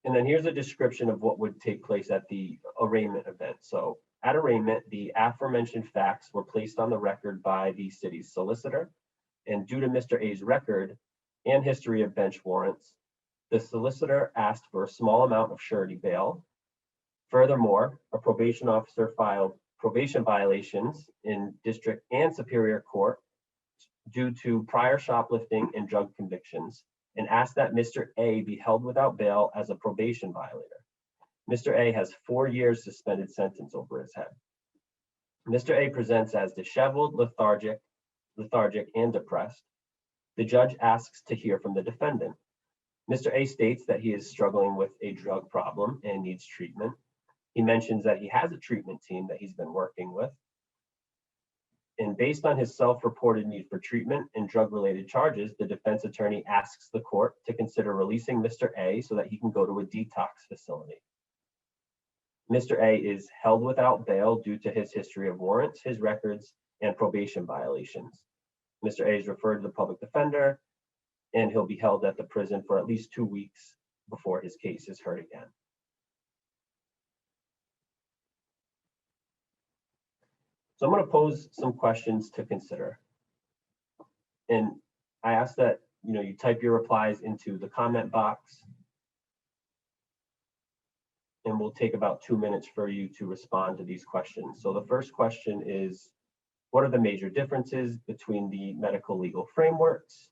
And then here's a description of what would take place at the arraignment event. So at arraignment, the aforementioned facts were placed on the record by the city's solicitor. And due to Mr. A's record and history of bench warrants, the solicitor asked for a small amount of surety bail. Furthermore, a probation officer filed probation violations in district and superior court due to prior shoplifting and drug convictions, and asked that Mr. A be held without bail as a probation violator. Mr. A has 4 years suspended sentence over his head. Mr. A presents as disheveled, lethargic, and depressed. The judge asks to hear from the defendant. Mr. A states that he is struggling with a drug problem and needs treatment. He mentions that he has a treatment team that he's been working with. And based on his self-reported need for treatment and drug-related charges, the defense attorney asks the court to consider releasing Mr. A so that he can go to a detox facility. Mr. A is held without bail due to his history of warrants, his records, and probation violations. Mr. A is referred to the public defender, and he'll be held at the prison for at least 2 weeks before his case is heard again. So I'm going to pose some questions to consider. And I ask that you type your replies into the comment box. And we'll take about 2 minutes for you to respond to these questions. So the first question is, what are the major differences between the medical legal frameworks?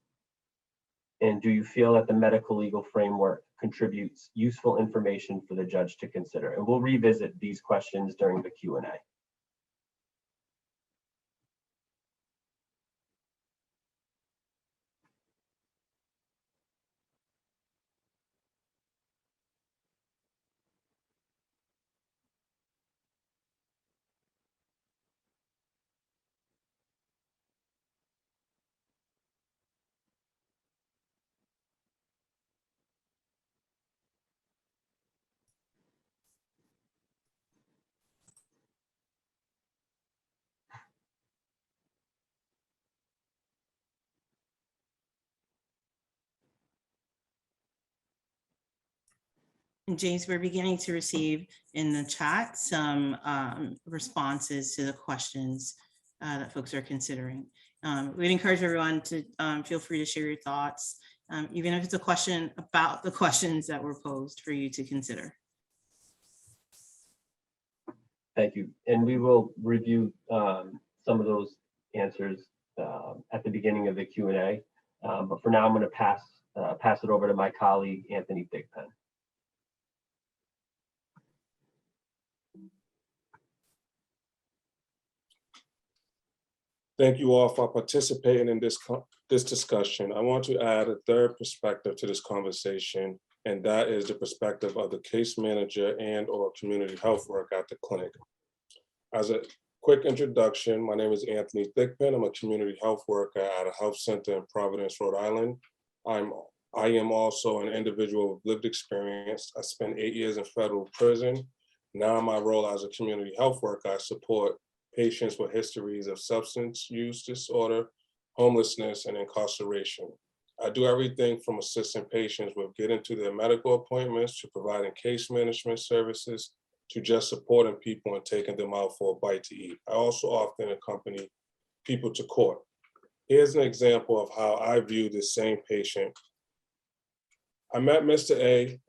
And do you feel that the medical legal framework contributes useful information for the judge to consider? And we'll revisit these questions during the Q&A. And James, we're beginning to receive in the chat some responses to the questions that folks are considering. We'd encourage everyone to feel free to share your thoughts, even if it's a question about the questions that were posed for you to consider. Thank you. And we will review some of those answers at the beginning of the Q&A. But for now, I'm going to pass it over to my colleague, Anthony Thigpen. Thank you all for participating in this discussion. I want to add a third perspective to this conversation, and that is the perspective of the case manager and/or community health worker at the clinic. As a quick introduction, my name is Anthony Thigpen. I'm a community health worker at a health center in Providence, Rhode Island. I am also an individual with lived experience. I spent 8 years in federal prison. Now in my role as a community health worker, I support patients with histories of substance use disorder, homelessness, and incarceration. I do everything from assisting patients with getting to their medical appointments, to providing case management services, to just supporting people and taking them out for a bite to eat. I also often accompany people to court. Here's an example of how I view this same patient. I met Mr.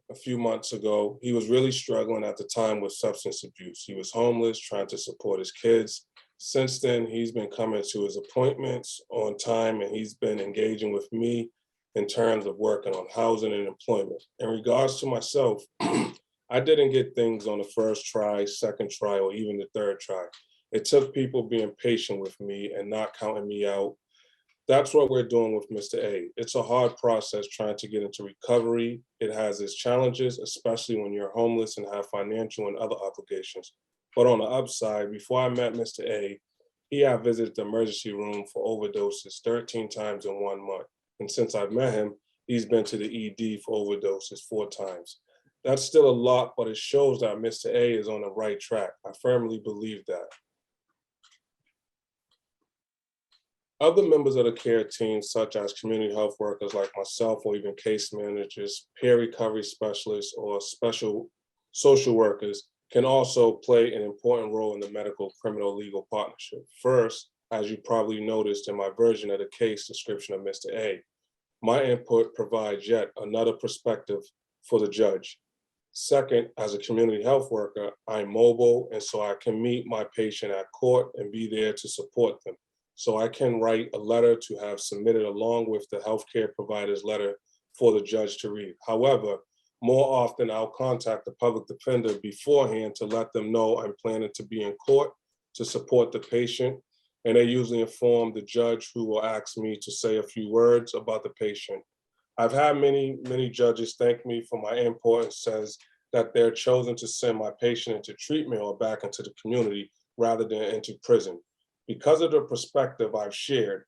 A few months ago. He was really struggling at the time with substance abuse. He was homeless, trying to support his kids. Since then, he's been coming to his appointments on time, and he's been engaging with me in terms of working on housing and employment. In regards to myself, I didn't get things on the first try, second try, or even the third try. It took people being patient with me and not counting me out. That's what we're doing with Mr. A. It's a hard process trying to get into recovery. It has its challenges, especially when you're homeless and have financial and other obligations. But on the upside, before I met Mr. A, he had visited the emergency room for overdoses 13 times in 1 month. And since I've met him, he's been to the ED for overdoses 4 times. That's still a lot, but it shows that Mr. A is on the right track. I firmly believe that. Other members of the care team, such as community health workers like myself, or even case managers, peer recovery specialists, or special social workers, can also play an important role in the medical criminal legal partnership. First, as you probably noticed in my version of the case description of Mr. A, my input provides yet another perspective for the judge. Second, as a community health worker, I'm mobile, and so I can meet my patient at court and be there to support them. So I can write a letter to have submitted along with the healthcare provider's letter for the judge to read. However, more often I'll contact the public defender beforehand to let them know I'm planning to be in court to support the patient. And they usually inform the judge, who will ask me to say a few words about the patient. I've had many judges thank me for my input and says that they're chosen to send my patient into treatment or back into the community rather than into prison. Because of the perspective I've shared,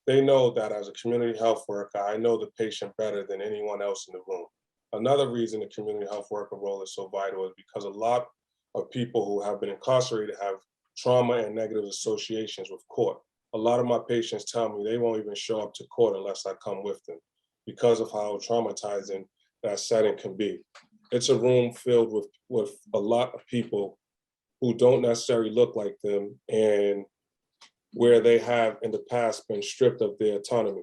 they know that as a community health worker, I know the patient better than anyone else in the room. Another reason the community health worker role is so vital is because a lot of people who have been incarcerated have trauma and negative associations with court. A lot of my patients tell me they won't even show up to court unless I come with them. because of how traumatizing that setting can be. It's a room filled with a lot of people who don't necessarily look like them, and where they have in the past been stripped of their autonomy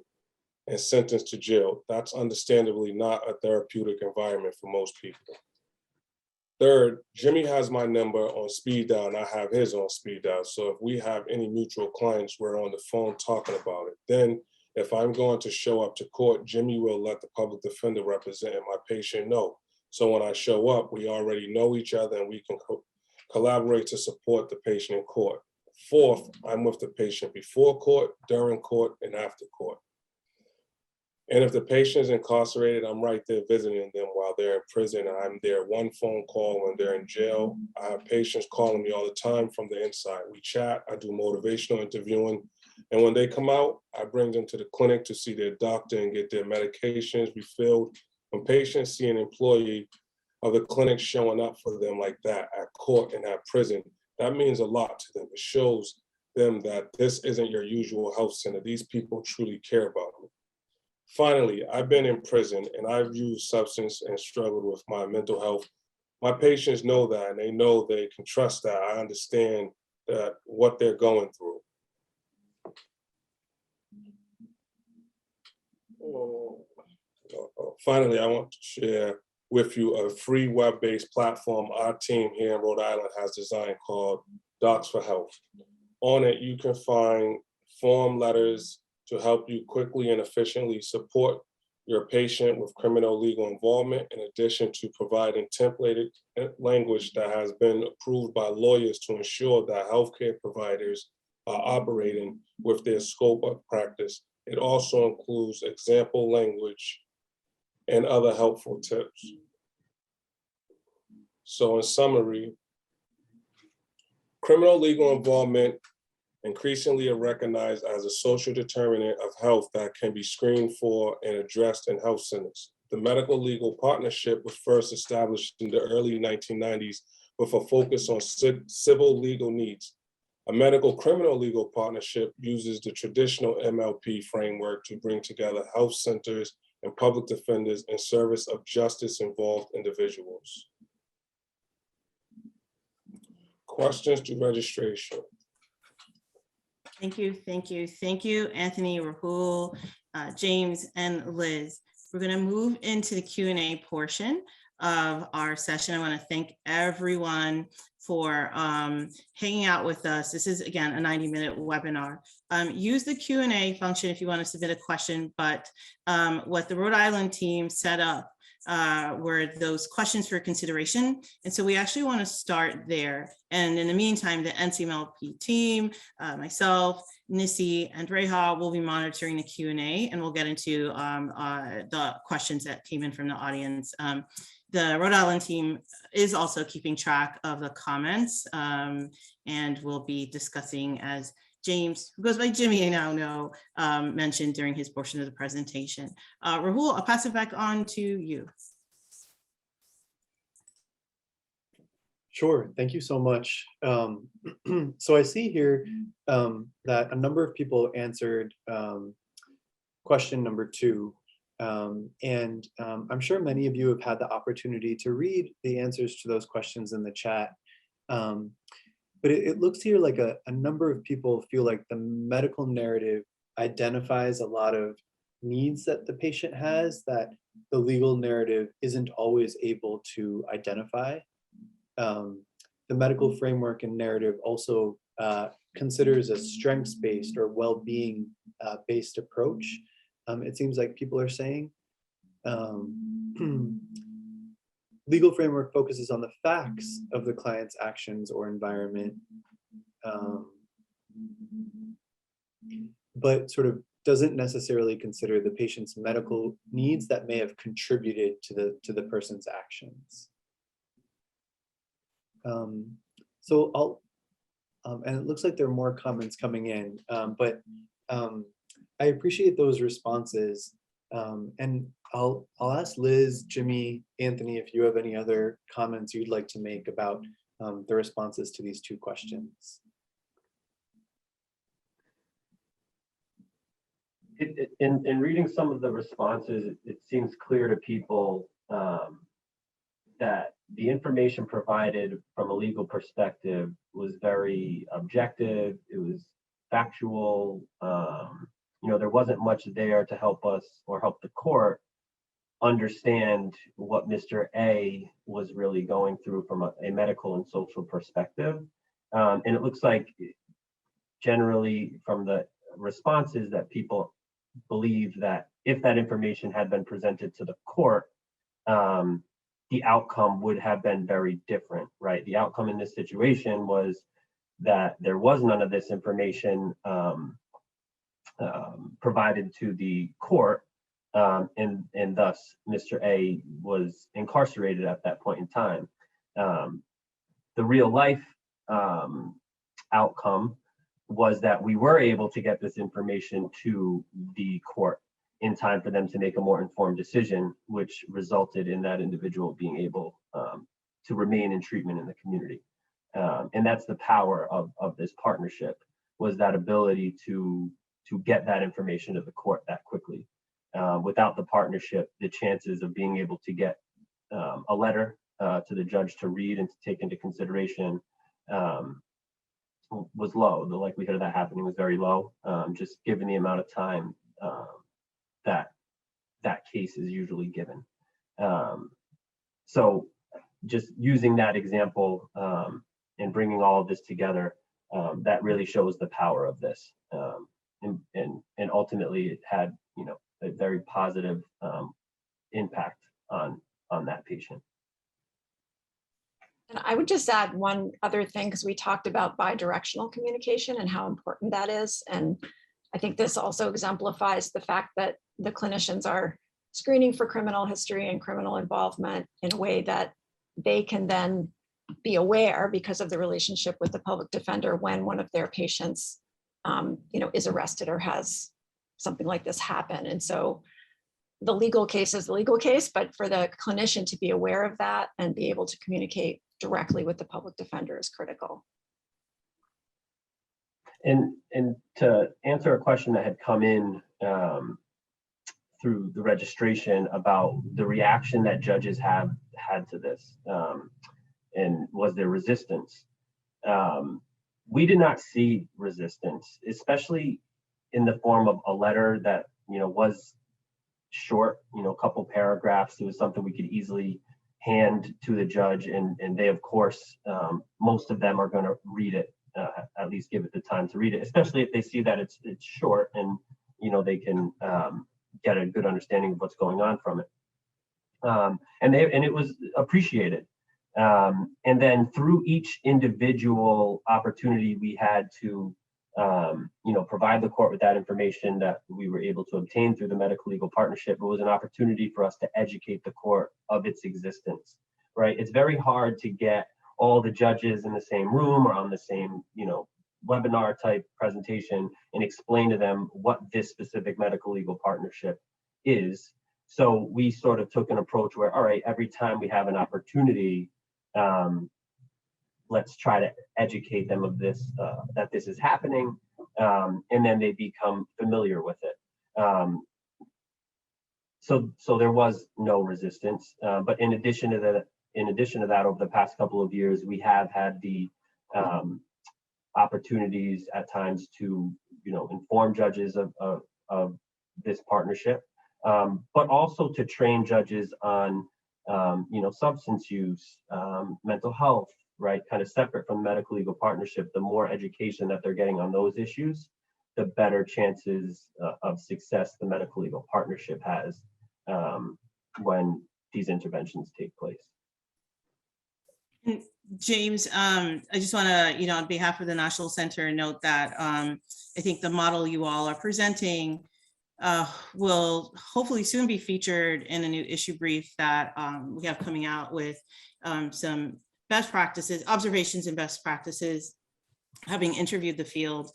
and sentenced to jail. That's understandably not a therapeutic environment for most people. Third, Jimmy has my number on speed dial and I have his on speed dial. So if we have any mutual clients, we're on the phone talking about it. Then if I'm going to show up to court, Jimmy will let the public defender representing my patient know. So when I show up, we already know each other and we can collaborate to support the patient in court. Fourth, I'm with the patient before court, during court, and after court. And if the patient is incarcerated, I'm right there visiting them while they're in prison. And I'm there one phone call when they're in jail. I have patients calling me all the time from the inside. We chat, I do motivational interviewing. And when they come out, I bring them to the clinic to see their doctor and get their medications refilled. When patients see an employee of the clinic showing up for them like that at court and at prison, that means a lot to them. It shows them that this isn't your usual health center. These people truly care about me. Finally, I've been in prison and I've used substance and struggled with my mental health. My patients know that, and they know they can trust that. I understand that what they're going through. Finally, I want to share with you a free web-based platform our team here in Rhode Island has designed called Docs for Health. On it, you can find form letters to help you quickly and efficiently support your patient with criminal legal involvement, in addition to providing templated language that has been approved by lawyers to ensure that healthcare providers are operating with their scope of practice. It also includes example language and other helpful tips. So in summary, criminal legal involvement increasingly are recognized as a social determinant of health that can be screened for and addressed in health centers. The medical legal partnership was first established in the early 1990s with a focus on civil legal needs. A medical criminal legal partnership uses the traditional MLP framework to bring together health centers and public defenders in service of justice-involved individuals. Questions to registration. Thank you, thank you, thank you, Anthony, Rahul, James, and Liz. We're going to move into the Q&A portion of our session. I want to thank everyone for hanging out with us. This is, again, a 90-minute webinar. Use the Q&A function if you want to submit a question, but what the Rhode Island team set up were those questions for consideration. And so we actually want to start there. And in the meantime, the NCMLP team, myself, Nisi, and Rahul will be monitoring the Q&A, and we'll get into the questions that came in from the audience. The Rhode Island team is also keeping track of the comments, and we'll be discussing, as James, who goes by Jimmy, I now know, mentioned during his portion of the presentation. Rahul, I'll pass it back on to you. Sure, thank you so much. So I see here that a number of people answered question number 2. And I'm sure many of you have had the opportunity to read the answers to those questions in the chat. But it looks here like a number of people feel like the medical narrative identifies a lot of needs that the patient has that the legal narrative isn't always able to identify. The medical framework and narrative also considers a strengths-based or well-being based approach. It seems like people are saying. Legal framework focuses on the facts of the client's actions or environment, but sort of doesn't necessarily consider the patient's medical needs that may have contributed to the person's actions. So I'll, and it looks like there are more comments coming in, but I appreciate those responses. And I'll ask Liz, Jimmy, Anthony, if you have any other comments you'd like to make about the responses to these 2 questions. In reading some of the responses, it seems clear to people that the information provided from a legal perspective was very objective. It was factual. There wasn't much there to help us or help the court understand what Mr. A was really going through from a medical and social perspective. And it looks like generally from the responses that people believe that if that information had been presented to the court, the outcome would have been very different, right? The outcome in this situation was that there was none of this information provided to the court, and thus Mr. A was incarcerated at that point in time. The real life outcome was that we were able to get this information to the court in time for them to make a more informed decision, which resulted in that individual being able to remain in treatment in the community. And that's the power of this partnership, was that ability to get that information to the court that quickly. Without the partnership, the chances of being able to get a letter to the judge to read and to take into consideration was low. The likelihood of that happening was very low, just given the amount of time that case is usually given. So just using that example and bringing all of this together, that really shows the power of this. And ultimately it had, a very positive impact on that patient. And I would just add one other thing, because we talked about bidirectional communication and how important that is. And I think this also exemplifies the fact that the clinicians are screening for criminal history and criminal involvement in a way that they can then be aware, because of the relationship with the public defender, when one of their patients is arrested or has something like this happen. And so the legal case is the legal case, but for the clinician to be aware of that and be able to communicate directly with the public defender is critical. And to answer a question that had come in through the registration about the reaction that judges have had to this, and was there resistance? We did not see resistance, especially in the form of a letter that was short, a couple paragraphs. It was something we could easily hand to the judge, and they, of course, most of them are going to read it, at least give it the time to read it, especially if they see that it's short and they can get a good understanding of what's going on from it. And it was appreciated. And then through each individual opportunity we had to provide the court with that information that we were able to obtain through the medical legal partnership, it was an opportunity for us to educate the court of its existence, right? It's very hard to get all the judges in the same room or on the same, webinar type presentation and explain to them what this specific medical legal partnership is. So we sort of took an approach where, all right, every time we have an opportunity, let's try to educate them of this, that this is happening, and then they become familiar with it. So there was no resistance, but in addition to that, over the past couple of years, we have had the opportunities at times to, inform judges of this partnership, but also to train judges on, substance use, mental health, right? Kind of separate from medical legal partnership. The more education that they're getting on those issues, the better chances of success the medical legal partnership has when these interventions take place. James, I just want to, on behalf of the National Center, note that I think the model you all are presenting will hopefully soon be featured in a new issue brief that we have coming out with some best practices, observations and best practices, having interviewed the field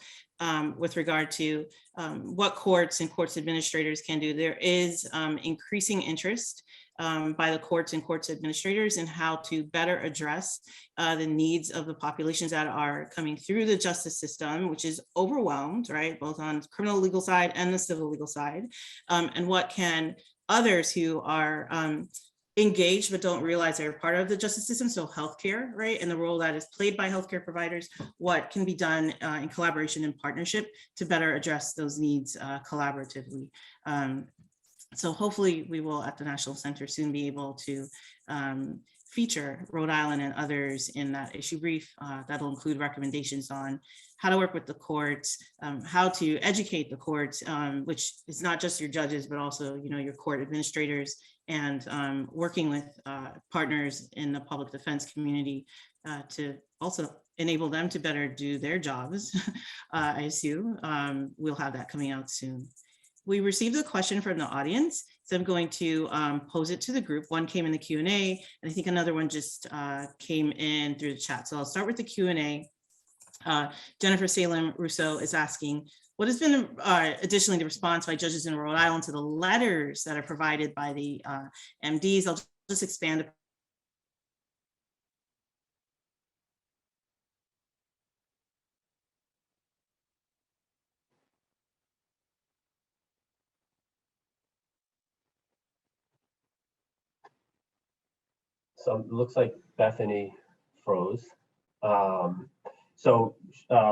with regard to what courts and courts administrators can do. There is increasing interest by the courts and courts administrators and how to better address the needs of the populations that are coming through the justice system, which is overwhelmed, right, both on the criminal legal side and the civil legal side, and what can others who are engaged but don't realize they're part of the justice system, so healthcare, right, and the role that is played by healthcare providers, what can be done in collaboration and partnership to better address those needs collaboratively. So hopefully we will at the National Center soon be able to feature Rhode Island and others in that issue brief. That'll include recommendations on how to work with the courts, how to educate the courts, which is not just your judges, but also, you know, your court administrators, and working with partners in the public defense community to also enable them to better do their jobs. I assume we'll have that coming out soon. We received a question from the audience, so I'm going to pose it to the group. One came in the Q&A, and I think another one just came in through the chat. So I'll start with the Q&A. Jennifer Salem Rousseau is asking, what has been additionally the response by judges in Rhode Island to the letters that are provided by the MDs? I'll just expand. So it looks like Bethany froze.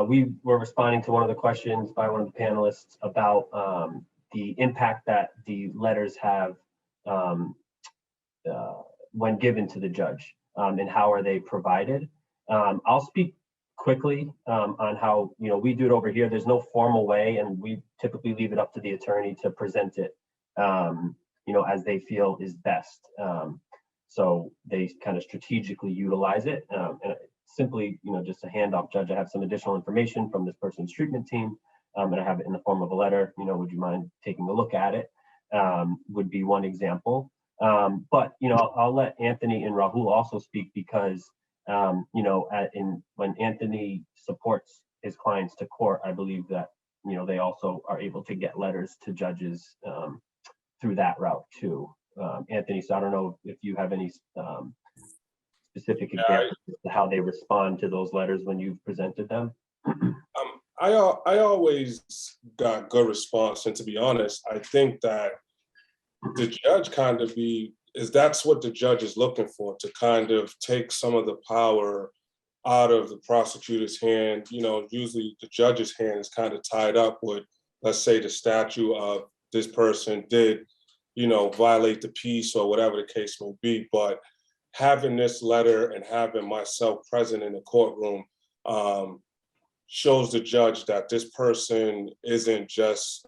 We were responding to one of the questions by one of the panelists about the impact that the letters have when given to the judge, and how are they provided. I'll speak quickly on how, you know, we do it over here. There's no formal way, and we typically leave it up to the attorney to present it, you know, as they feel is best. So they kind of strategically utilize it. And simply, you know, just a handoff, judge, I have some additional information from this person's treatment team, and I have it in the form of a letter. You know, would you mind taking a look at it? Would be one example. But, you know, I'll let Anthony and Rahul also speak, because, you know, when Anthony supports his clients to court, I believe that, you know, they also are able to get letters to judges through that route too. Anthony, so I don't know if you have any specific examples of how they respond to those letters when you've presented them. I always got good response, and to be honest, I think that the judge that's what the judge is looking for, to kind of take some of the power out of the prosecutor's hand. You know, usually the judge's hand is kind of tied up with, let's say, the statute of this person did, you know, violate the peace or whatever the case may be. But having this letter and having myself present in the courtroom shows the judge that this person isn't just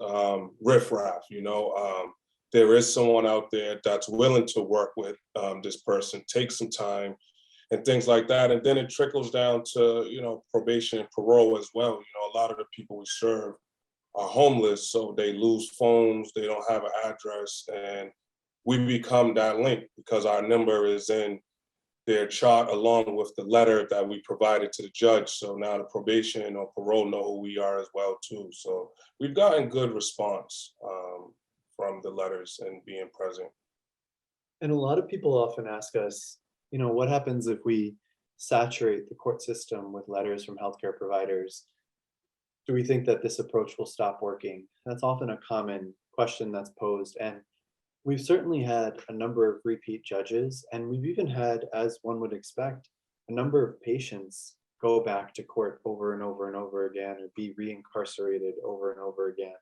riffraff, you know. There is someone out there that's willing to work with this person, take some time and things like that. And then it trickles down to, you know, probation and parole as well. You know, a lot of the people we serve are homeless, so they lose phones, they don't have an address, and we become that link because our number is in their chart along with the letter that we provided to the judge. So now the probation or parole know who we are as well too. So we've gotten good response from the letters and being present. And a lot of people often ask us, you know, what happens if we saturate the court system with letters from healthcare providers? Do we think that this approach will stop working? That's often a common question that's posed. And we've certainly had a number of repeat judges, and we've even had, as one would expect, a number of patients go back to court over and over and over again, or be reincarcerated over and over again.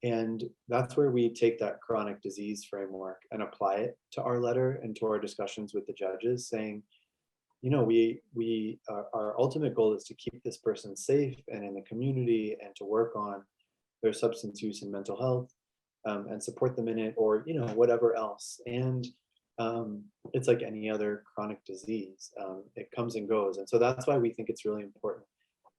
And that's where we take that chronic disease framework and apply it to our letter and to our discussions with the judges, saying, you know, our ultimate goal is to keep this person safe and in the community, and to work on their substance use and mental health, and support them in it, or, you know, whatever else. And it's like any other chronic disease. It comes and goes. And so that's why we think it's really important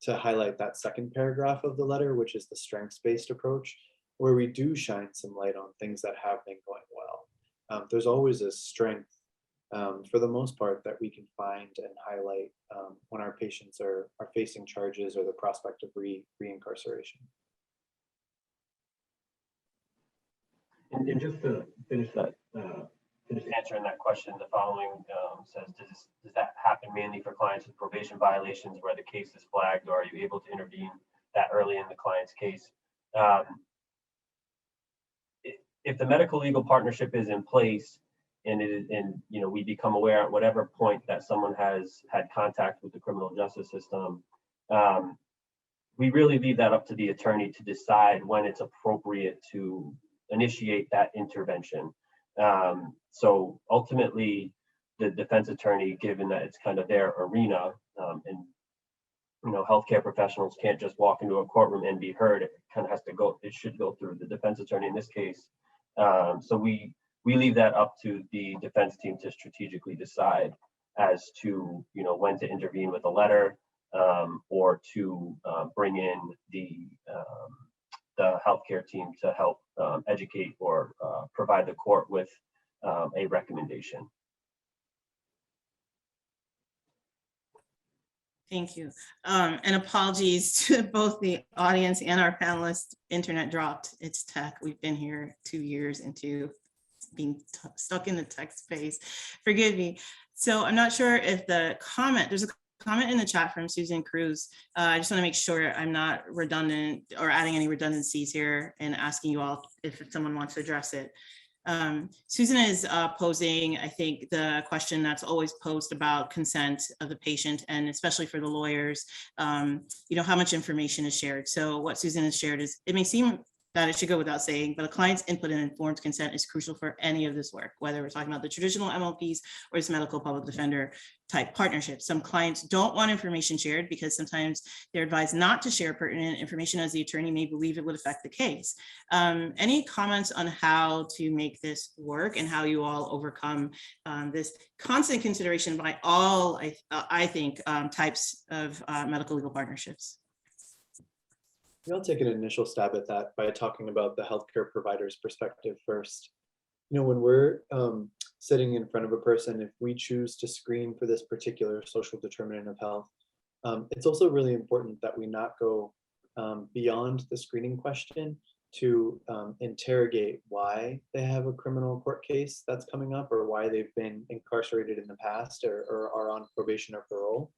to highlight that second paragraph of the letter, which is the strengths-based approach, where we do shine some light on things that have been going well. There's always a strength, for the most part, that we can find and highlight when our patients are facing charges or the prospect of reincarceration. And just to finish that, finish answering that question, the following says, does that happen mainly for clients with probation violations where the case is flagged, or are you able to intervene that early in the client's case? If the medical legal partnership is in place and we become aware at whatever point that someone has had contact with the criminal justice system, we really leave that up to the attorney to decide when it's appropriate to initiate that intervention. So ultimately, the defense attorney, given that it's kind of their arena, and healthcare professionals can't just walk into a courtroom and be heard. It kind of has to go. It should go through the defense attorney in this case. So we leave that up to the defense team to strategically decide as to when to intervene with a letter, or to bring in the healthcare team to help educate or provide the court with a recommendation. Thank you. And apologies to both the audience and our panelists. Internet dropped. It's tech. We've been here 2 years into being stuck in the tech space. Forgive me. So I'm not sure if there's a comment in the chat from Susan Cruz. I just want to make sure I'm not redundant or adding any redundancies here and asking you all if someone wants to address it. Susan is posing, I think, the question that's always posed about consent of the patient, and especially for the lawyers, how much information is shared. So what Susan has shared is, it may seem that it should go without saying, but a client's input and informed consent is crucial for any of this work, whether we're talking about the traditional MLPs or this medical public defender type partnership. Some clients don't want information shared because sometimes they're advised not to share pertinent information as the attorney may believe it would affect the case. Any comments on how to make this work and how you all overcome this constant consideration by all, I think, types of medical legal partnerships? I'll take an initial stab at that by talking about the healthcare provider's perspective first. When we're sitting in front of a person, if we choose to screen for this particular social determinant of health, it's also really important that we not go beyond the screening question to interrogate why they have a criminal court case that's coming up, or why they've been incarcerated in the past, or are on probation or parole.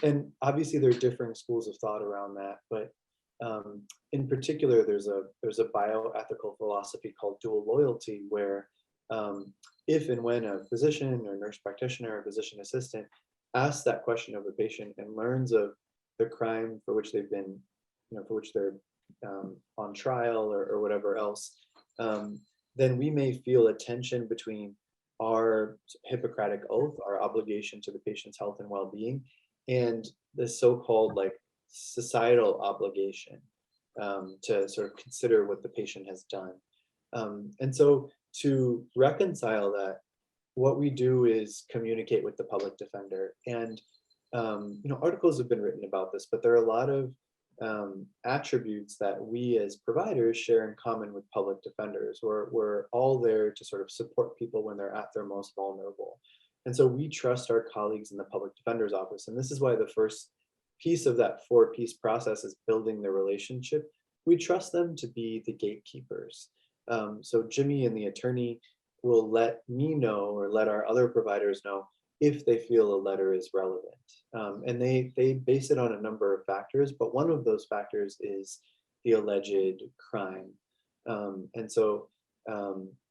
And obviously there are differing schools of thought around that, but in particular, there's a bioethical philosophy called dual loyalty, where if and when a physician or nurse practitioner or physician assistant asks that question of a patient and learns of the crime for which they've been, for which they're on trial or whatever else, then we may feel a tension between our Hippocratic oath, our obligation to the patient's health and well-being, and the so-called societal obligation to sort of consider what the patient has done. And so to reconcile that, what we do is communicate with the public defender. And articles have been written about this, but there are a lot of attributes that we as providers share in common with public defenders. We're all there to sort of support people when they're at their most vulnerable. And so we trust our colleagues in the public defender's office. And this is why the first piece of that 4-piece process is building the relationship. We trust them to be the gatekeepers. So Jimmy and the attorney will let me know, or let our other providers know, if they feel a letter is relevant. And they base it on a number of factors, but one of those factors is the alleged crime. And so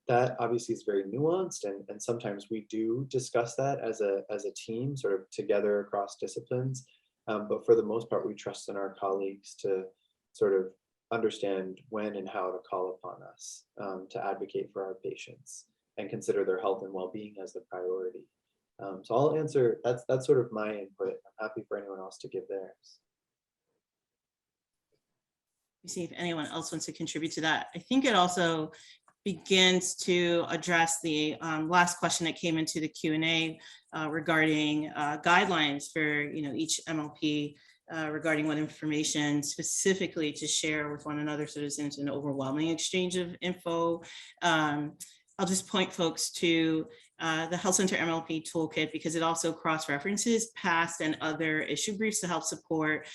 that obviously is very nuanced, and sometimes we do discuss that as a team, sort of together across disciplines. But for the most part, we trust in our colleagues to sort of understand when and how to call upon us to advocate for our patients and consider their health and well-being as the priority. So I'll answer, that's sort of my input. I'm happy for anyone else to give theirs. Let me see if anyone else wants to contribute to that. I think it also begins to address the last question that came into the Q&A regarding guidelines for each MLP regarding what information specifically to share with one another, so there's an overwhelming exchange of info. I'll just point folks to the Health Center MLP Toolkit, because it also cross-references past and other issue briefs to help support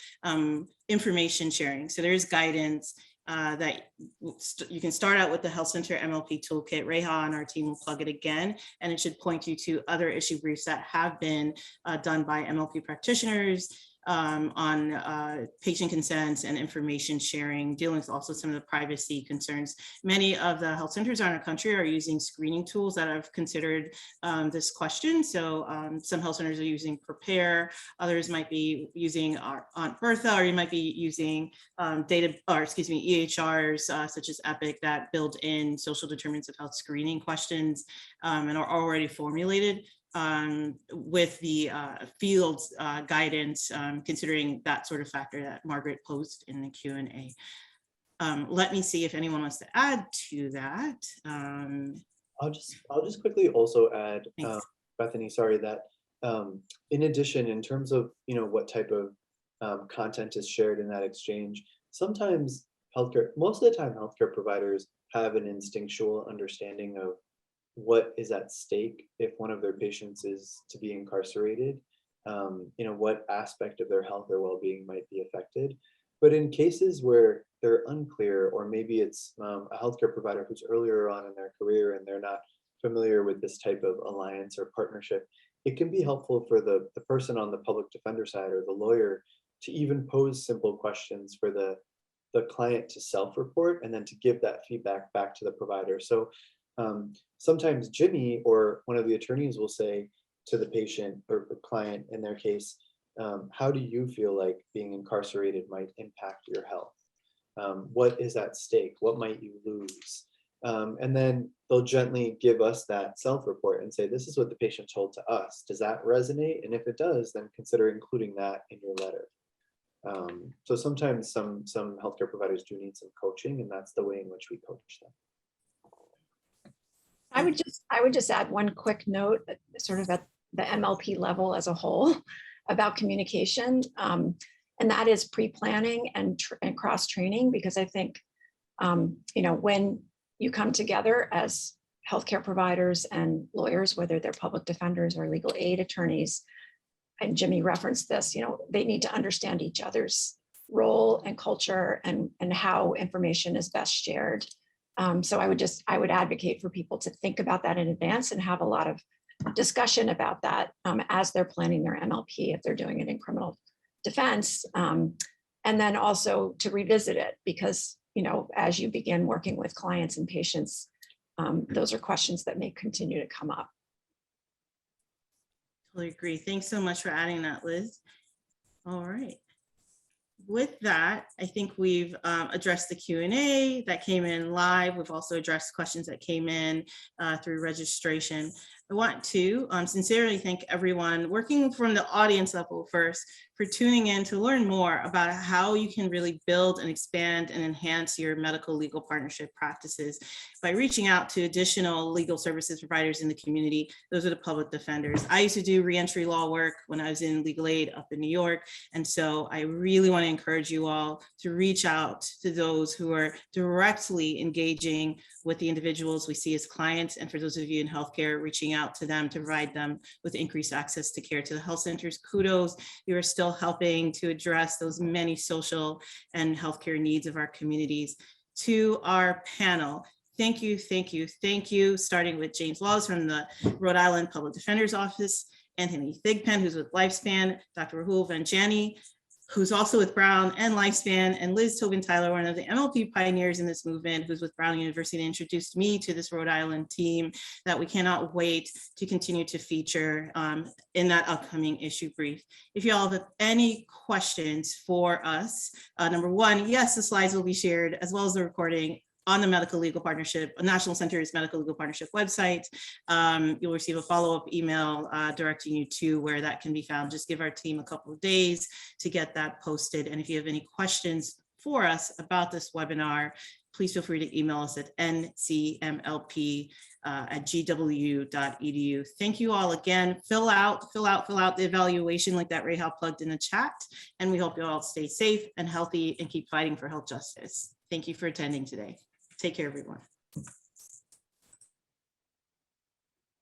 information sharing. So there is guidance that you can start out with the Health Center MLP Toolkit. Rahul and our team will plug it again, and it should point you to other issue briefs that have been done by MLP practitioners on patient consents and information sharing, dealing with also some of the privacy concerns. Many of the health centers around our country are using screening tools that have considered this question. So some health centers are using Prepare, others might be using Aunt Bertha, or you might be using EHRs such as Epic that build in social determinants of health screening questions and are already formulated with the field guidance, considering that sort of factor that Margaret posed in the Q&A. Let me see if anyone wants to add to that. I'll just quickly also add, Bethany, sorry, that in addition, in terms of what type of content is shared in that exchange, sometimes most of the time healthcare providers have an instinctual understanding of what is at stake if one of their patients is to be incarcerated, what aspect of their health or well-being might be affected. But in cases where they're unclear, or maybe it's a healthcare provider who's earlier on in their career and they're not familiar with this type of alliance or partnership, it can be helpful for the person on the public defender side or the lawyer to even pose simple questions for the client to self-report and then to give that feedback back to the provider. So sometimes Jimmy or one of the attorneys will say to the patient or the client in their case, how do you feel like being incarcerated might impact your health? What is at stake? What might you lose? And then they'll gently give us that self-report and say, this is what the patient told to us. Does that resonate? And if it does, then consider including that in your letter. So sometimes some healthcare providers do need some coaching, and that's the way in which we coach them. I would just add one quick note, sort of at the MLP level as a whole, about communication, and that is pre-planning and cross-training, because I think when you come together as healthcare providers and lawyers, whether they're public defenders or legal aid attorneys, and Jimmy referenced this, they need to understand each other's role and culture and how information is best shared. So I would advocate for people to think about that in advance and have a lot of discussion about that as they're planning their MLP, if they're doing it in criminal defense. And then also to revisit it, because, as you begin working with clients and patients, those are questions that may continue to come up. Totally agree. Thanks so much for adding that, Liz. All right. With that, I think we've addressed the Q&A that came in live. We've also addressed questions that came in through registration. I want to sincerely thank everyone working from the audience level first for tuning in to learn more about how you can really build and expand and enhance your medical legal partnership practices by reaching out to additional legal services providers in the community. Those are the public defenders. I used to do reentry law work when I was in legal aid up in New York. And so I really want to encourage you all to reach out to those who are directly engaging with the individuals we see as clients. And for those of you in healthcare, reaching out to them to provide them with increased access to care. To the health centers, kudos. You are still helping to address those many social and healthcare needs of our communities. To our panel, thank you, thank you, thank you, starting with James Wallace from the Rhode Island Public Defender's Office, Anthony Thigpen, who's with Lifespan, Dr. Rahul Vanzani, who's also with Brown and Lifespan, and Liz Tobin-Tyler, one of the MLP pioneers in this movement, who's with Brown University, and introduced me to this Rhode Island team that we cannot wait to continue to feature in that upcoming issue brief. If you all have any questions for us, number one, yes, the slides will be shared as well as the recording on the Medical Legal Partnership, National Center's Medical Legal Partnership website. You'll receive a follow-up email directing you to where that can be found. Just give our team a couple of days to get that posted. And if you have any questions for us about this webinar, please feel free to email us at ncmlp@gwu.edu. Thank you all again. Fill out the evaluation like that Rahul plugged in the chat. And we hope you all stay safe and healthy and keep fighting for health justice. Thank you for attending today. Take care, everyone.